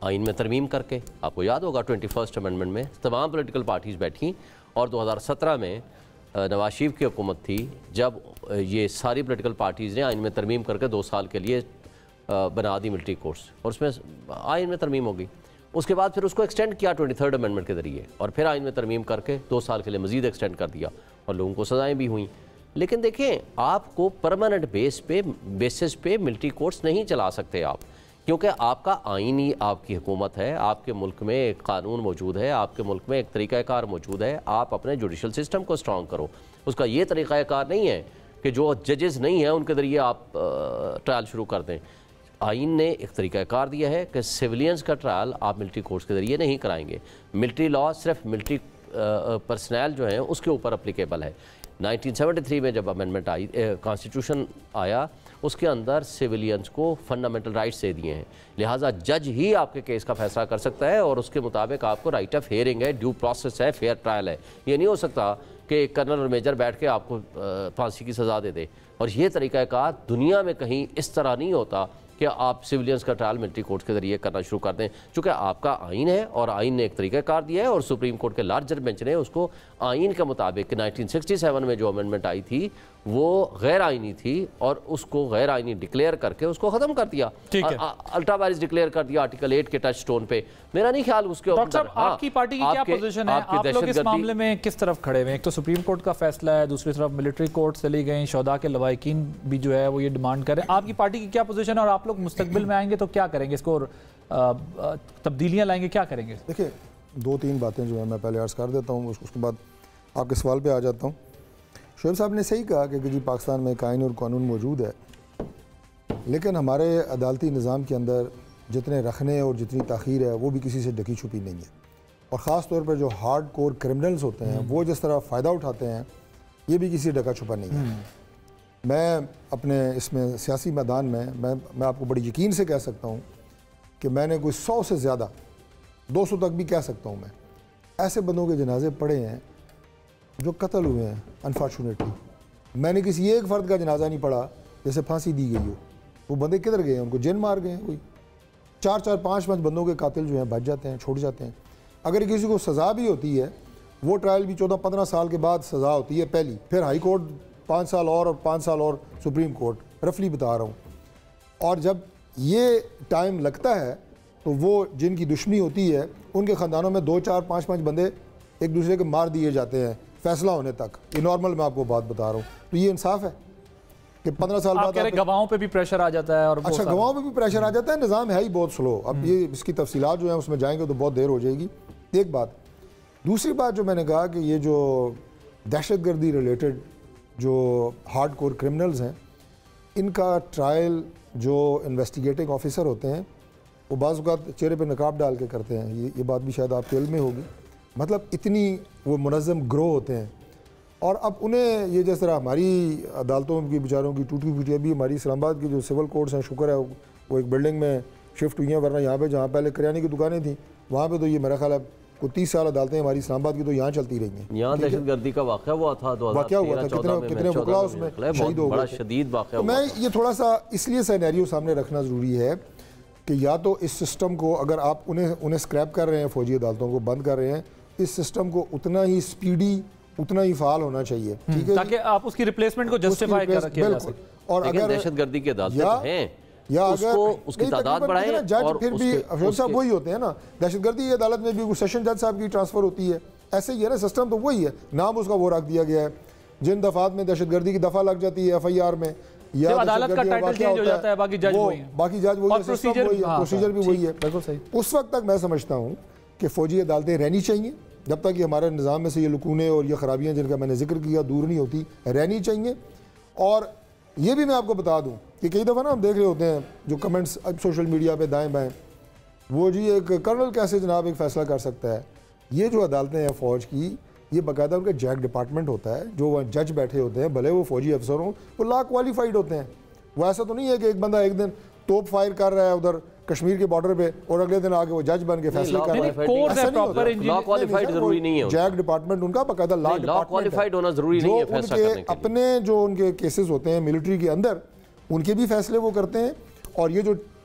آئین میں ترمیم کر کے. آپ کو یاد ہوگا 21 امینڈمنٹ میں تمام پولیٹیکل پارٹیز بیٹھیں اور 2017 میں نواز شریف کی حکومت تھی جب یہ ساری پولیٹیکل پارٹیز نے آئین میں ترمیم کر کے 2 سال کے لیے بنا دی ملٹری کورٹس, اور اس میں آئین میں ترمیم ہو گئی. اس کے بعد پھر اس کو ایکسٹینڈ کیا 23 امینڈمنٹ کے ذریعے, اور پھر آئین میں ترمیم کر کے 2 سال کے لیے مزید ایکسٹینڈ کر دیا, اور لوگوں کو سزائیں بھی ہوئیں. لیکن دیکھیں, آپ کو پرماننٹ بیسس پہ ملٹری کورٹس نہیں چلا سکتے آپ, کیونکہ آپ کا آئین ہی آپ کی حکومت ہے, آپ کے ملک میں ایک قانون موجود ہے, آپ کے ملک میں ایک طریقہ کار موجود ہے. آپ اپنے جوڈیشل سسٹم کو اسٹرانگ کرو. اس کا یہ طریقہ کار نہیں ہے کہ جو ججز نہیں ہیں ان کے ذریعے آپ ٹرائل شروع کر دیں. آئین نے ایک طریقہ کار دیا ہے کہ سیولینز کا ٹرائل آپ ملٹری کورٹس کے ذریعے نہیں کرائیں گے. ملٹری لا صرف ملٹری پرسنل جو ہیں اس کے اوپر اپلیکیبل ہے. 1973 میں جب امینڈمنٹ آئی, کانسٹیٹیوشن آیا, اس کے اندر سیولینز کو فنڈامنٹل رائٹس دے دیے ہیں, لہٰذا جج ہی آپ کے کیس کا فیصلہ کر سکتا ہے, اور اس کے مطابق آپ کو رائٹ آف ہیئرنگ ہے, ڈیو پروسیس ہے, فیئر ٹرائل ہے. یہ نہیں ہو سکتا کہ ایک کرنل اور میجر بیٹھ کے آپ کو پھانسی کی سزا دے دے. اور یہ طریقہ کار دنیا میں کہیں اس طرح نہیں ہوتا کہ آپ سیولینز کا ٹرائل ملٹری کورٹ کے ذریعے کرنا شروع کر دیں, چونکہ آپ کا آئین ہے اور آئین نے ایک طریقہ کار دیا ہے, اور سپریم کورٹ کے لارجر بینچ نے اس کو آئین کے مطابق 1967 میں جو امینڈمنٹ آئی تھی وہ غیر آئینی تھی, اور اس کو غیر آئینی ڈکلیئر کر کے اس کو ختم کر دیا, الٹرا وائرس ڈکلیئر کر دیا آرٹیکل 8 کے ٹچ سٹون پہ. میرا نہیں خیال اس کے ڈاکٹر صاحب آپ کی پارٹی کی کیا پوزیشن ہے, آپ لوگ اس معاملے میں کس طرف کھڑے ہوئے ہیں؟ ایک تو سپریم کورٹ کا فیصلہ ہے, دوسری طرف ملٹری کورٹ چلی گئیں, شہداء کے لواحقین بھی جو ہے وہ یہ ڈیمانڈ کر رہے ہیں. آپ کی پارٹی کی کیا پوزیشن ہے, اور آپ لوگ مستقبل میں آئیں گے تو کیا کریں گے, اس کو تبدیلیاں لائیں گے, کیا کریں گے؟ دیکھیں 2-3 باتیں جو ہیں میں پہلے عرض کر دیتا ہوں, اس کے بعد آپ کے سوال پہ آ جاتا ہوں. شعیب صاحب نے صحیح کہا کہ جی پاکستان میں ایک آئین اور قانون موجود ہے, لیکن ہمارے عدالتی نظام کے اندر جتنے رکھنے اور جتنی تاخیر ہے وہ بھی کسی سے ڈکی چھپی نہیں ہے, اور خاص طور پر جو ہارڈ کور کرمنلز ہوتے ہیں وہ جس طرح فائدہ اٹھاتے ہیں یہ بھی کسی ڈکا چھپا نہیں ہے. میں اپنے اس میں سیاسی میدان میں آپ کو بڑی یقین سے کہہ سکتا ہوں کہ میں نے کوئی 100 سے زیادہ 200 تک بھی کہہ سکتا ہوں میں ایسے بندوں کے جنازے پڑے ہیں جو قتل ہوئے ہیں. انفارچونیٹلی میں نے کسی ایک فرد کا جنازہ نہیں پڑھا جیسے پھانسی دی گئی ہو. وہ بندے کدھر گئے ہیں, ان کو جن مار گئے ہیں, کوئی 4-5 بندوں کے قاتل جو ہیں بچ جاتے ہیں, چھوڑ جاتے ہیں. اگر کسی کو سزا بھی ہوتی ہے وہ ٹرائل بھی 14-15 سال کے بعد سزا ہوتی ہے پہلی, پھر ہائی کورٹ 5 سال اور 5 سال اور سپریم کورٹ, رفلی بتا رہا ہوں. اور جب یہ ٹائم لگتا ہے تو وہ جن کی دشمنی ہوتی ہے ان کے خاندانوں میں 2-4-5 بندے ایک دوسرے کے مار دیے جاتے ہیں فیصلہ ہونے تک. یہ نارمل میں آپ کو بات بتا رہا ہوں. تو یہ انصاف ہے کہ 15 سال بعد گواہوں پہ بھی پریشر آ جاتا ہے, اور اچھا گواہوں پہ بھی پریشر آ جاتا ہے. نظام ہے ہی بہت سلو. اب یہ اس کی تفصیلات جو ہیں اس میں جائیں گے تو بہت دیر ہو جائے گی. ایک بات. دوسری بات جو میں نے کہا کہ یہ جو دہشت گردی ریلیٹڈ جو ہارڈ کور کرمنلز ہیں ان کا ٹرائل جو انویسٹیگیٹنگ آفیسر ہوتے ہیں وہ بعض اوقات چہرے پہ نقاب ڈال کے کرتے ہیں. یہ بات بھی شاید آپ کے علم میں ہوگی. مطلب اتنی وہ منظم گروہ ہوتے ہیں, اور اب انہیں یہ جس طرح ہماری عدالتوں کی بیچاروں کی ٹوٹی پھوٹی, ابھی ہماری اسلام آباد کی جو سول کورٹس ہیں شکر ہے وہ ایک بلڈنگ میں شفٹ ہوئی ہیں, ورنہ یہاں پہ جہاں پہلے کریانے کی دکانیں تھیں وہاں پہ تو یہ میرا خیال ہے کوئی 30 سال عدالتیں ہماری اسلام آباد کی تو یہاں چلتی رہی ہیں. یہاں دہشت گردی کا واقعہ ہوا تھا, واقعہ ہوا تھا, کتنے وکلا اس میں شہید ہو گئے, بڑا شدید واقعہ. میں یہ تھوڑا سا اس لیے سینیریو سامنے رکھنا ضروری ہے کہ یا تو اس سسٹم کو اگر آپ انہیں اسکریپ کر رہے ہیں, فوجی عدالتوں کو بند کر رہے ہیں, اس سسٹم کو اتنا ہی سپیڈی اتنا ہی فعال ہونا چاہیے, ٹھیک ہے, تاکہ آپ اس کی ریپلیسمنٹ کو جسٹیفائی کر کیا جا سکے. اور اگر دہشت گردی کی عدالتیں ہیں یا اگر اس کی تعداد بڑھائیں, جج پھر بھی افسر صاحب وہی ہوتے ہیں نا, دہشت گردی کی عدالت میں بھی سیشن جج صاحب کی ٹرانسفر ہوتی ہے, ایسے ہی ہے نا, سسٹم تو وہی ہے, نام اس کا وہ رکھ دیا گیا ہے. جن دفعات میں دہشت گردی کی دفعہ لگ جاتی ہے FIR میں, یا عدالت کا ٹائٹل چینج ہو جاتا ہے, باقی جج وہی ہیں, باقی جج وہی ہے, سسٹم وہی ہے, پروسیجر بھی وہی ہے. بالکل صحیح. اس وقت تک میں سمجھتا ہوں کہ فوجی عدالتیں رہنی چاہیے جب تک کہ ہمارے نظام میں سے یہ لکونے اور یہ خرابیاں جن کا میں نے ذکر کیا دور نہیں ہوتی, رہنی چاہیے. اور یہ بھی میں آپ کو بتا دوں کہ کئی دفعہ نا ہم دیکھ رہے ہوتے ہیں جو کمنٹس اب سوشل میڈیا پہ دائیں بائیں, وہ جی ایک کرنل کیسے جناب ایک فیصلہ کر سکتا ہے. یہ جو عدالتیں ہیں فوج کی, یہ باقاعدہ ان کا جیک ڈپارٹمنٹ ہوتا ہے, جو وہ جج بیٹھے ہوتے ہیں بھلے وہ فوجی افسر ہوں, وہ لا کوالیفائڈ ہوتے ہیں. وہ ایسا تو نہیں ہے کہ ایک بندہ ایک دن توپ فائر کر رہا ہے ادھر کشمیر کے بارڈر پہ اور اگلے دن آگے وہ جج بن کے فیصلے کر رہا ہے. لا کوالیفائڈ ضروری نہیں ہے, جیک ڈپارٹمنٹ ان کا باقاعدہ لا کوالیفائڈ ہونا ضروری نہیں ہے فیصلہ کرنے کے لیے. اپنے جو ان کے کیسز ہوتے ہیں ملٹری کے اندر ان کے بھی فیصلے وہ کرتے ہیں, اور یہ جو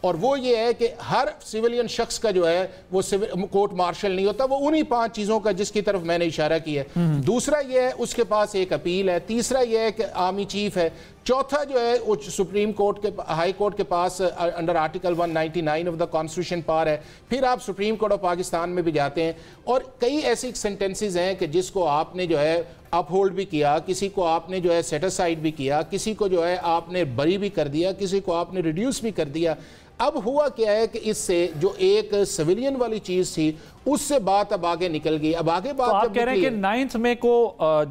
اور وہ یہ ہے کہ ہر سویلین شخص کا جو ہے وہ کورٹ مارشل نہیں ہوتا، وہ انہی 5 چیزوں کا جس کی طرف میں نے اشارہ کیا ہے۔ دوسرا یہ ہے اس کے پاس ایک اپیل ہے، تیسرا یہ ہے کہ آرمی چیف ہے، چوتھا جو ہے وہ سپریم کورٹ کے ہائی کورٹ کے پاس under article 199 of the constitution power ہے، پھر آپ سپریم کورٹ آف پاکستان میں بھی جاتے ہیں، اور کئی ایسی سینٹنسز ہیں کہ جس کو آپ نے جو ہے اپ ہولڈ بھی کیا، کسی کو آپ نے جو ہے سیٹ اسائڈ بھی کیا، کسی کو جو ہے آپ نے بری بھی کر دیا، کسی کو آپ نے ریڈیوس بھی کر دیا۔ اب ہوا کیا ہے کہ اس سے جو ایک سویلین والی چیز تھی اس سے بات اب آگے نکل گئی، اب آگے بات تو آپ کہہ رہے ہیں کہ 9 مئی کو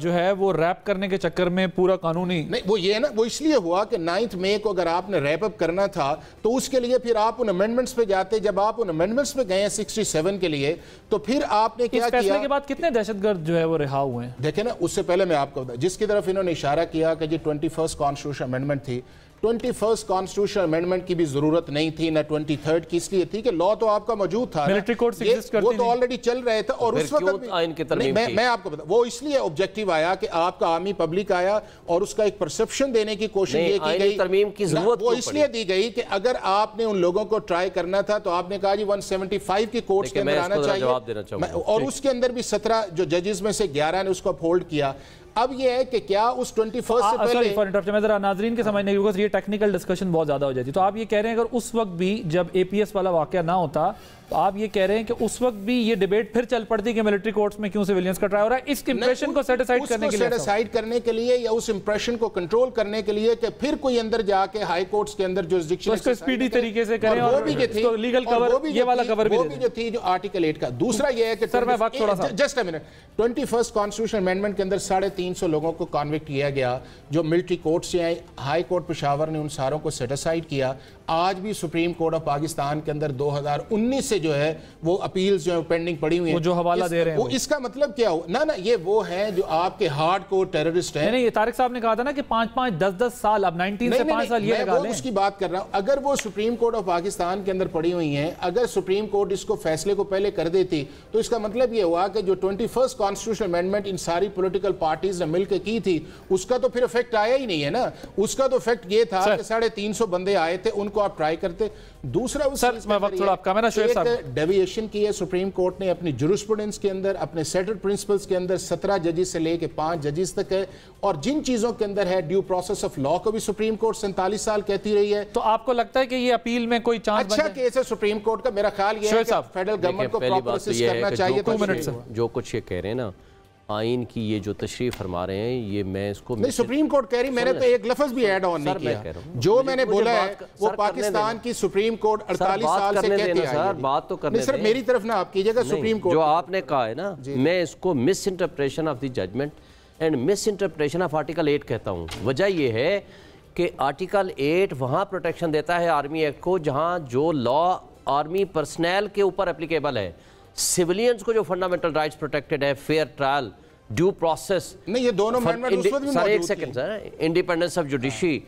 جو ہے وہ ریپ کرنے کے چکر میں پورا قانونی نہیں، وہ یہ نا، وہ اس لیے ہوا کہ 9 مئی کو اگر آپ نے ریپ اپ کرنا تھا تو اس کے لیے پھر آپ ان امینڈمنٹس پہ جاتے، جب آپ ان امینڈمنٹس پہ گئے ہیں 67 کے لیے تو پھر آپ نے کیا اس فیصلے کے بعد کتنے دہشت گرد جو ہے وہ رہا ہوئے ہیں؟ دیکھیں نا، اس سے پہلے میں آپ کو بتا جس کی طرف انہوں نے اشارہ کیا کہ جی 21 کانسٹیٹیوشن امینڈمنٹ تھی، 21 کانسٹیٹیوشن امینڈمنٹ کی بھی ضرورت نہیں تھی، نہ 23 کی، اس لیے تھی کہ لا تو آپ کا موجود تھا، ملٹری کورٹس ایگزسٹ کرتی وہ تو آلریڈی چل رہے تھے، اور اس وقت بھی میں آپ کو بتا وہ اس لیے آبجیکٹیو آیا کہ آپ کا عامی پبلک آیا اور اس کا ایک پرسپشن دینے کی کوشش یہ کی گئی، ترمیم کی ضرورت وہ اس لیے دی گئی کہ اگر آپ نے ان لوگوں کو ٹرائی کرنا تھا تو آپ نے کہا جی 175 کی کورٹس کے اندر آنا چاہیے، اور اس کے اندر بھی 17 جو ججز میں سے 11 نے اس کو اپہولڈ کیا۔ اب یہ ہے کہ کیا اس 21 سے پہلے میں ذرا ناظرین کے سمجھنے کی وقت یہ ٹیکنیکل ڈسکشن بہت زیادہ ہو جاتی، تو آپ یہ کہہ رہے ہیں اگر اس وقت بھی جب اے پی ایس والا واقعہ نہ ہوتا تو آپ یہ کہہ رہے ہیں کہ اس وقت بھی یہ ڈیبیٹ پھر چل پڑتی کہ ملٹری کورٹس میں کیوں سیویلینز کا ٹرائی ہو رہا ہے، اس امپریشن کو سیٹیسفائیڈ کرنے کے لیے یا اس امپریشن کو کنٹرول کرنے کے لیے کہ پھر کوئی اندر جا کے ہائی کورٹس کے اندر جورسڈکشن اس کو سپیڈی طریقے سے کریں، اور وہ لیگل کور یہ والا کور بھی دے دیں جو تھی جو آرٹیکل 8 کا۔ دوسرا یہ ہے کہ سر میں وقت تھوڑا سا just a minute, 21 constitution amendment کے اندر 350 لوگوں کو کنوکٹ کیا گیا جو ملٹری کورٹ سے آئے، ہائی کورٹ پشاور نے ان ساروں کو سیٹ اسائڈ کیا۔ آج بھی سپریم کورٹ آف پاکستان کے اندر 2019 سے جو ہے وہ اپیلز جو ہیں پینڈنگ پڑی ہوئی ہیں، وہ جو حوالہ دے رہے ہیں، اس کا مطلب کیا ہو نہ یہ وہ ہیں جو آپ کے ہارڈ کور ٹیررسٹ ہیں۔ نہیں، یہ طارق صاحب نے کہا تھا نا کہ 5 10 سال، اب 19 سے 5 سال یہ لگا لیں، میں اس کی بات کر رہا ہوں۔ اگر وہ سپریم کورٹ آف پاکستان کے اندر پڑی ہوئی ہیں، اگر سپریم کورٹ اس کو فیصلے کو پہلے کر دیتی تو اس کا مطلب یہ ہوا کہ جو 21 کانسٹیٹیوشن امینڈمنٹ ان ساری پولیٹیکل پارٹیز نے مل کے کی تھی اس کا تو پھر افیکٹ آیا ہی نہیں ہے نا، اس کا تو افیکٹ یہ تھا کہ 350 بندے آئے تھے، ان کو آپ ٹرائی کرتے۔ دوسرا ایک ڈیویشن کی ہے سپریم کورٹ نے اپنی جورسپروڈنس کے اندر، اپنے سیٹلڈ پرنسپلز کے اندر 17 ججز سے لے کے 5 ججز تک ہے، اور جن چیزوں کے اندر ہے ڈیو پروسیس آف لا کو بھی سپریم کورٹ 47 سال کہتی رہی ہے۔ تو آپ کو لگتا ہے کہ یہ اپیل میں کوئی چانس اچھا کیس ہے سپریم کورٹ کا؟ میرا خیال یہ ہے کہ فیڈرل گورنمنٹ کو پراپر اسسٹ کرنا چاہیے۔ جو کچھ یہ کہہ رہے ہیں نا آئین کی یہ جو تشریح فرما رہے ہیں، یہ میں اس کو نہیں، سپریم کورٹ کہہ رہی، میں نے تو ایک لفظ بھی ایڈ آن نہیں کیا، جو میں نے بولا ہے وہ پاکستان کی سپریم کورٹ 48 سال سے کہتی ہے۔ بات تو کرنے دیں، صرف میری طرف نہ آپ کیجئے گا، سپریم کورٹ جو آپ نے کہا ہے نا، میں اس کو misinterpretation of the judgment and misinterpretation of article 8 کہتا ہوں۔ وجہ یہ ہے کہ آرٹیکل 8 وہاں پروٹیکشن دیتا ہے آرمی ایکٹ کو جہاں جو لا آرمی پرسنل کے اوپر اپلیکیبل ہے، سیولینز کو جو فنڈامنٹل رائٹس پروٹیکٹڈ ہے، فیئر ٹرائل، ڈیو پروسیس، نہیں یہ دونوں امینڈمنٹ اس وقت بھی سر ایک موجود second sir, independence of judiciary,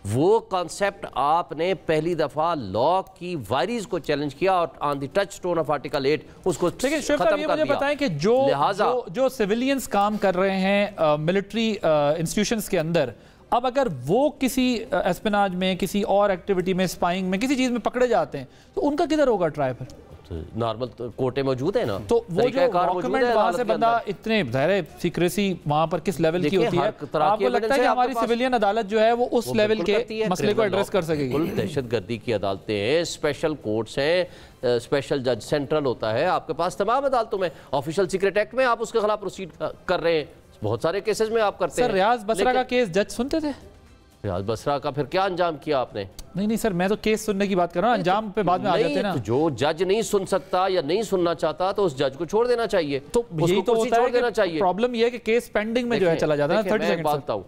وہ کانسیپٹ آپ نے پہلی دفعہ لا کی وائریز کو چیلنج کیا اور آن دی ٹچ سٹون آف آرٹیکل 8 اس کو ختم کر دیا۔ مجھے بتائیں کہ جو سیولینز کام کر رہے ہیں ملٹری انسٹیٹیوشنز کے اندر، اب اگر وہ کسی اسپناج میں، کسی اور ایکٹیویٹی میں، اسپائنگ میں، کسی چیز میں پکڑے جاتے ہیں تو ان کا کدھر ہوگا ٹرائی پر؟ نارمل کوٹے موجود ہیں نا، تو وہ جو ڈاکیومنٹ وہاں سے بندہ اتنے ظاہر سیکریسی وہاں پر کس لیول کی ہوتی ہے، آپ کو لگتا ہے کہ ہماری سیویلین عدالت جو ہے وہ اس لیول کے مسئلے کو ایڈریس کر سکے گی؟ دہشت گردی کی عدالتیں ہیں، اسپیشل کورٹس ہیں، اسپیشل جج سینٹرل ہوتا ہے آپ کے پاس تمام عدالتوں میں، آفیشل سیکریٹ ایکٹ میں آپ اس کے خلاف پروسیڈ کر رہے ہیں، بہت سارے کیسز میں آپ کرتے ہیں۔ سر ریاض بصرہ کا کیس جج سنتے تھے؟ ریاض بصرہ کا پھر کیا انجام کیا آپ نے؟ نہیں سر، میں تو کیس سننے کی بات کر رہا ہوں، انجام پہ بعد میں آ جاتے ہیں نا۔ جو جج نہیں سن سکتا یا نہیں سننا چاہتا تو اس جج کو چھوڑ دینا چاہیے، تو یہی تو ہوتا ہے کہ پرابلم یہ ہے کہ کیس پینڈنگ میں جو ہے چلا جاتا ہے۔ 30 سیکنڈ بات ہوں،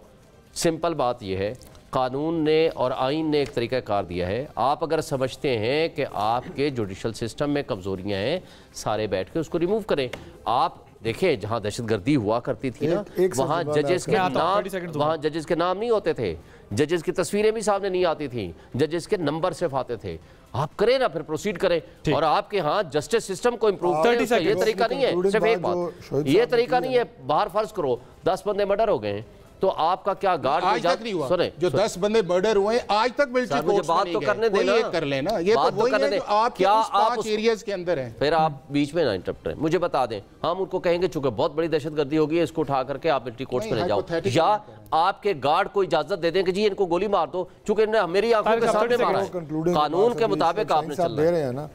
سمپل بات یہ ہے، قانون نے اور آئین نے ایک طریقہ کار دیا ہے، آپ اگر سمجھتے ہیں کہ آپ کے جوڈیشل سسٹم میں کمزوریاں ہیں، سارے بیٹھ کے اس کو ریموو کریں۔ آپ دیکھیں جہاں دہشت گردی ہوا کرتی تھی نا، وہاں ججز کے نام نہیں ہوتے تھے، ججز کی تصویریں بھی سامنے نہیں آتی تھیں، ججز کے نمبر صرف آتے تھے۔ آپ کریں نا، پھر پروسیڈ کریں، اور آپ کے ہاں جسٹس سسٹم کو امپروو کریں۔ یہ طریقہ نہیں ہے، صرف ایک بات، یہ طریقہ نہیں ہے، باہر فرض کرو 10 بندے مرڈر ہو گئے ہیں، تو آپ کا کیا گارڈ آج تک نہیں ہوا؟ جو 10 بندے مرڈر ہوئے ہیں آج تک ملٹری کورٹس میں نہیں گئے، کوئی یہ کر لینا، یہ تو وہی ہے جو آپ کے اس 5 ایریاز کے اندر ہیں۔ پھر آپ بیچ میں نہ انٹرپٹ کریں، مجھے بتا دیں، ہم ان کو کہیں گے چونکہ بہت بڑی دہشت گردی ہوگی ہے، اس کو اٹھا کر کے آپ ملٹری کورٹس میں لے جاؤ، یا آپ کے گارڈ کو اجازت دے دیں کہ جی ان کو گولی مار دو، چونکہ انہوں نے میری آنکھوں کے سامنے مارا ہے، قانون کے مطابق آپ نے چلنا ہے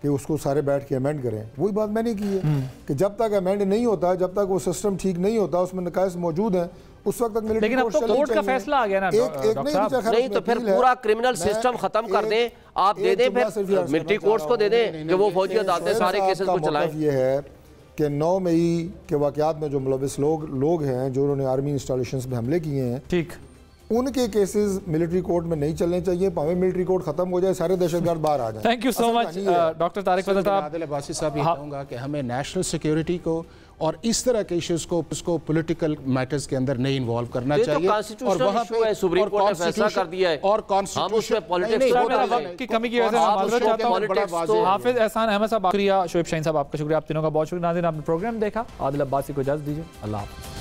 کہ اس کو سارے بیٹھ کے ایمینڈ کریں۔ وہی بات میں نے کی ہے کہ جب تک ایمینڈ نہیں ہوتا، جب تک وہ سسٹم ٹھیک نہیں ہوتا، اس میں نقائص موجود ہیں، اس وقت تک ملٹری لیکن اب تو کورٹ کا فیصلہ آ گیا نا نہیں تو پھر پورا کرمنل سسٹم ختم کر دیں، آپ دے دیں پھر ملٹری کورٹس کو دے دیں کہ وہ فوجی عدالتیں سارے کیسز کو چلائیں۔ یہ ہے کہ 9 مئی کے واقعات میں جو ملوث لوگ ہیں، جو انہوں نے آرمی انسٹالیشنز میں حملے کیے ہیں، ٹھیک، ان کے کیسز ملٹری کورٹ میں نہیں چلنے چاہیے، پاویں ملٹری کورٹ ختم ہو جائے، سارے دہشت گرد باہر آ جائیں۔ Thank you so much doctor Tariq فضل صاحب۔ عادل عباسی صاحب یہ کہوں گا کہ ہمیں نیشنل سیکیورٹی کو اور اس طرح کے ایشوز کو اس کو پولیٹیکل میٹرز کے اندر نہیں انوالو کرنا چاہیے، اور وہاں پہ سپریم کورٹ نے فیصلہ کر دیا ہے اور کانسٹیٹیوشن کی کمی کی وجہ سے میں معذرت چاہتا ہوں۔ حافظ احسان احمد صاحب شکریہ، شعیب شاہین صاحب آپ کا شکریہ، آپ تینوں کا بہت شکریہ۔ ناظرین آپ نے پروگرام دیکھا، عادل عباسی کو اجازت دیجیے، اللہ حافظ۔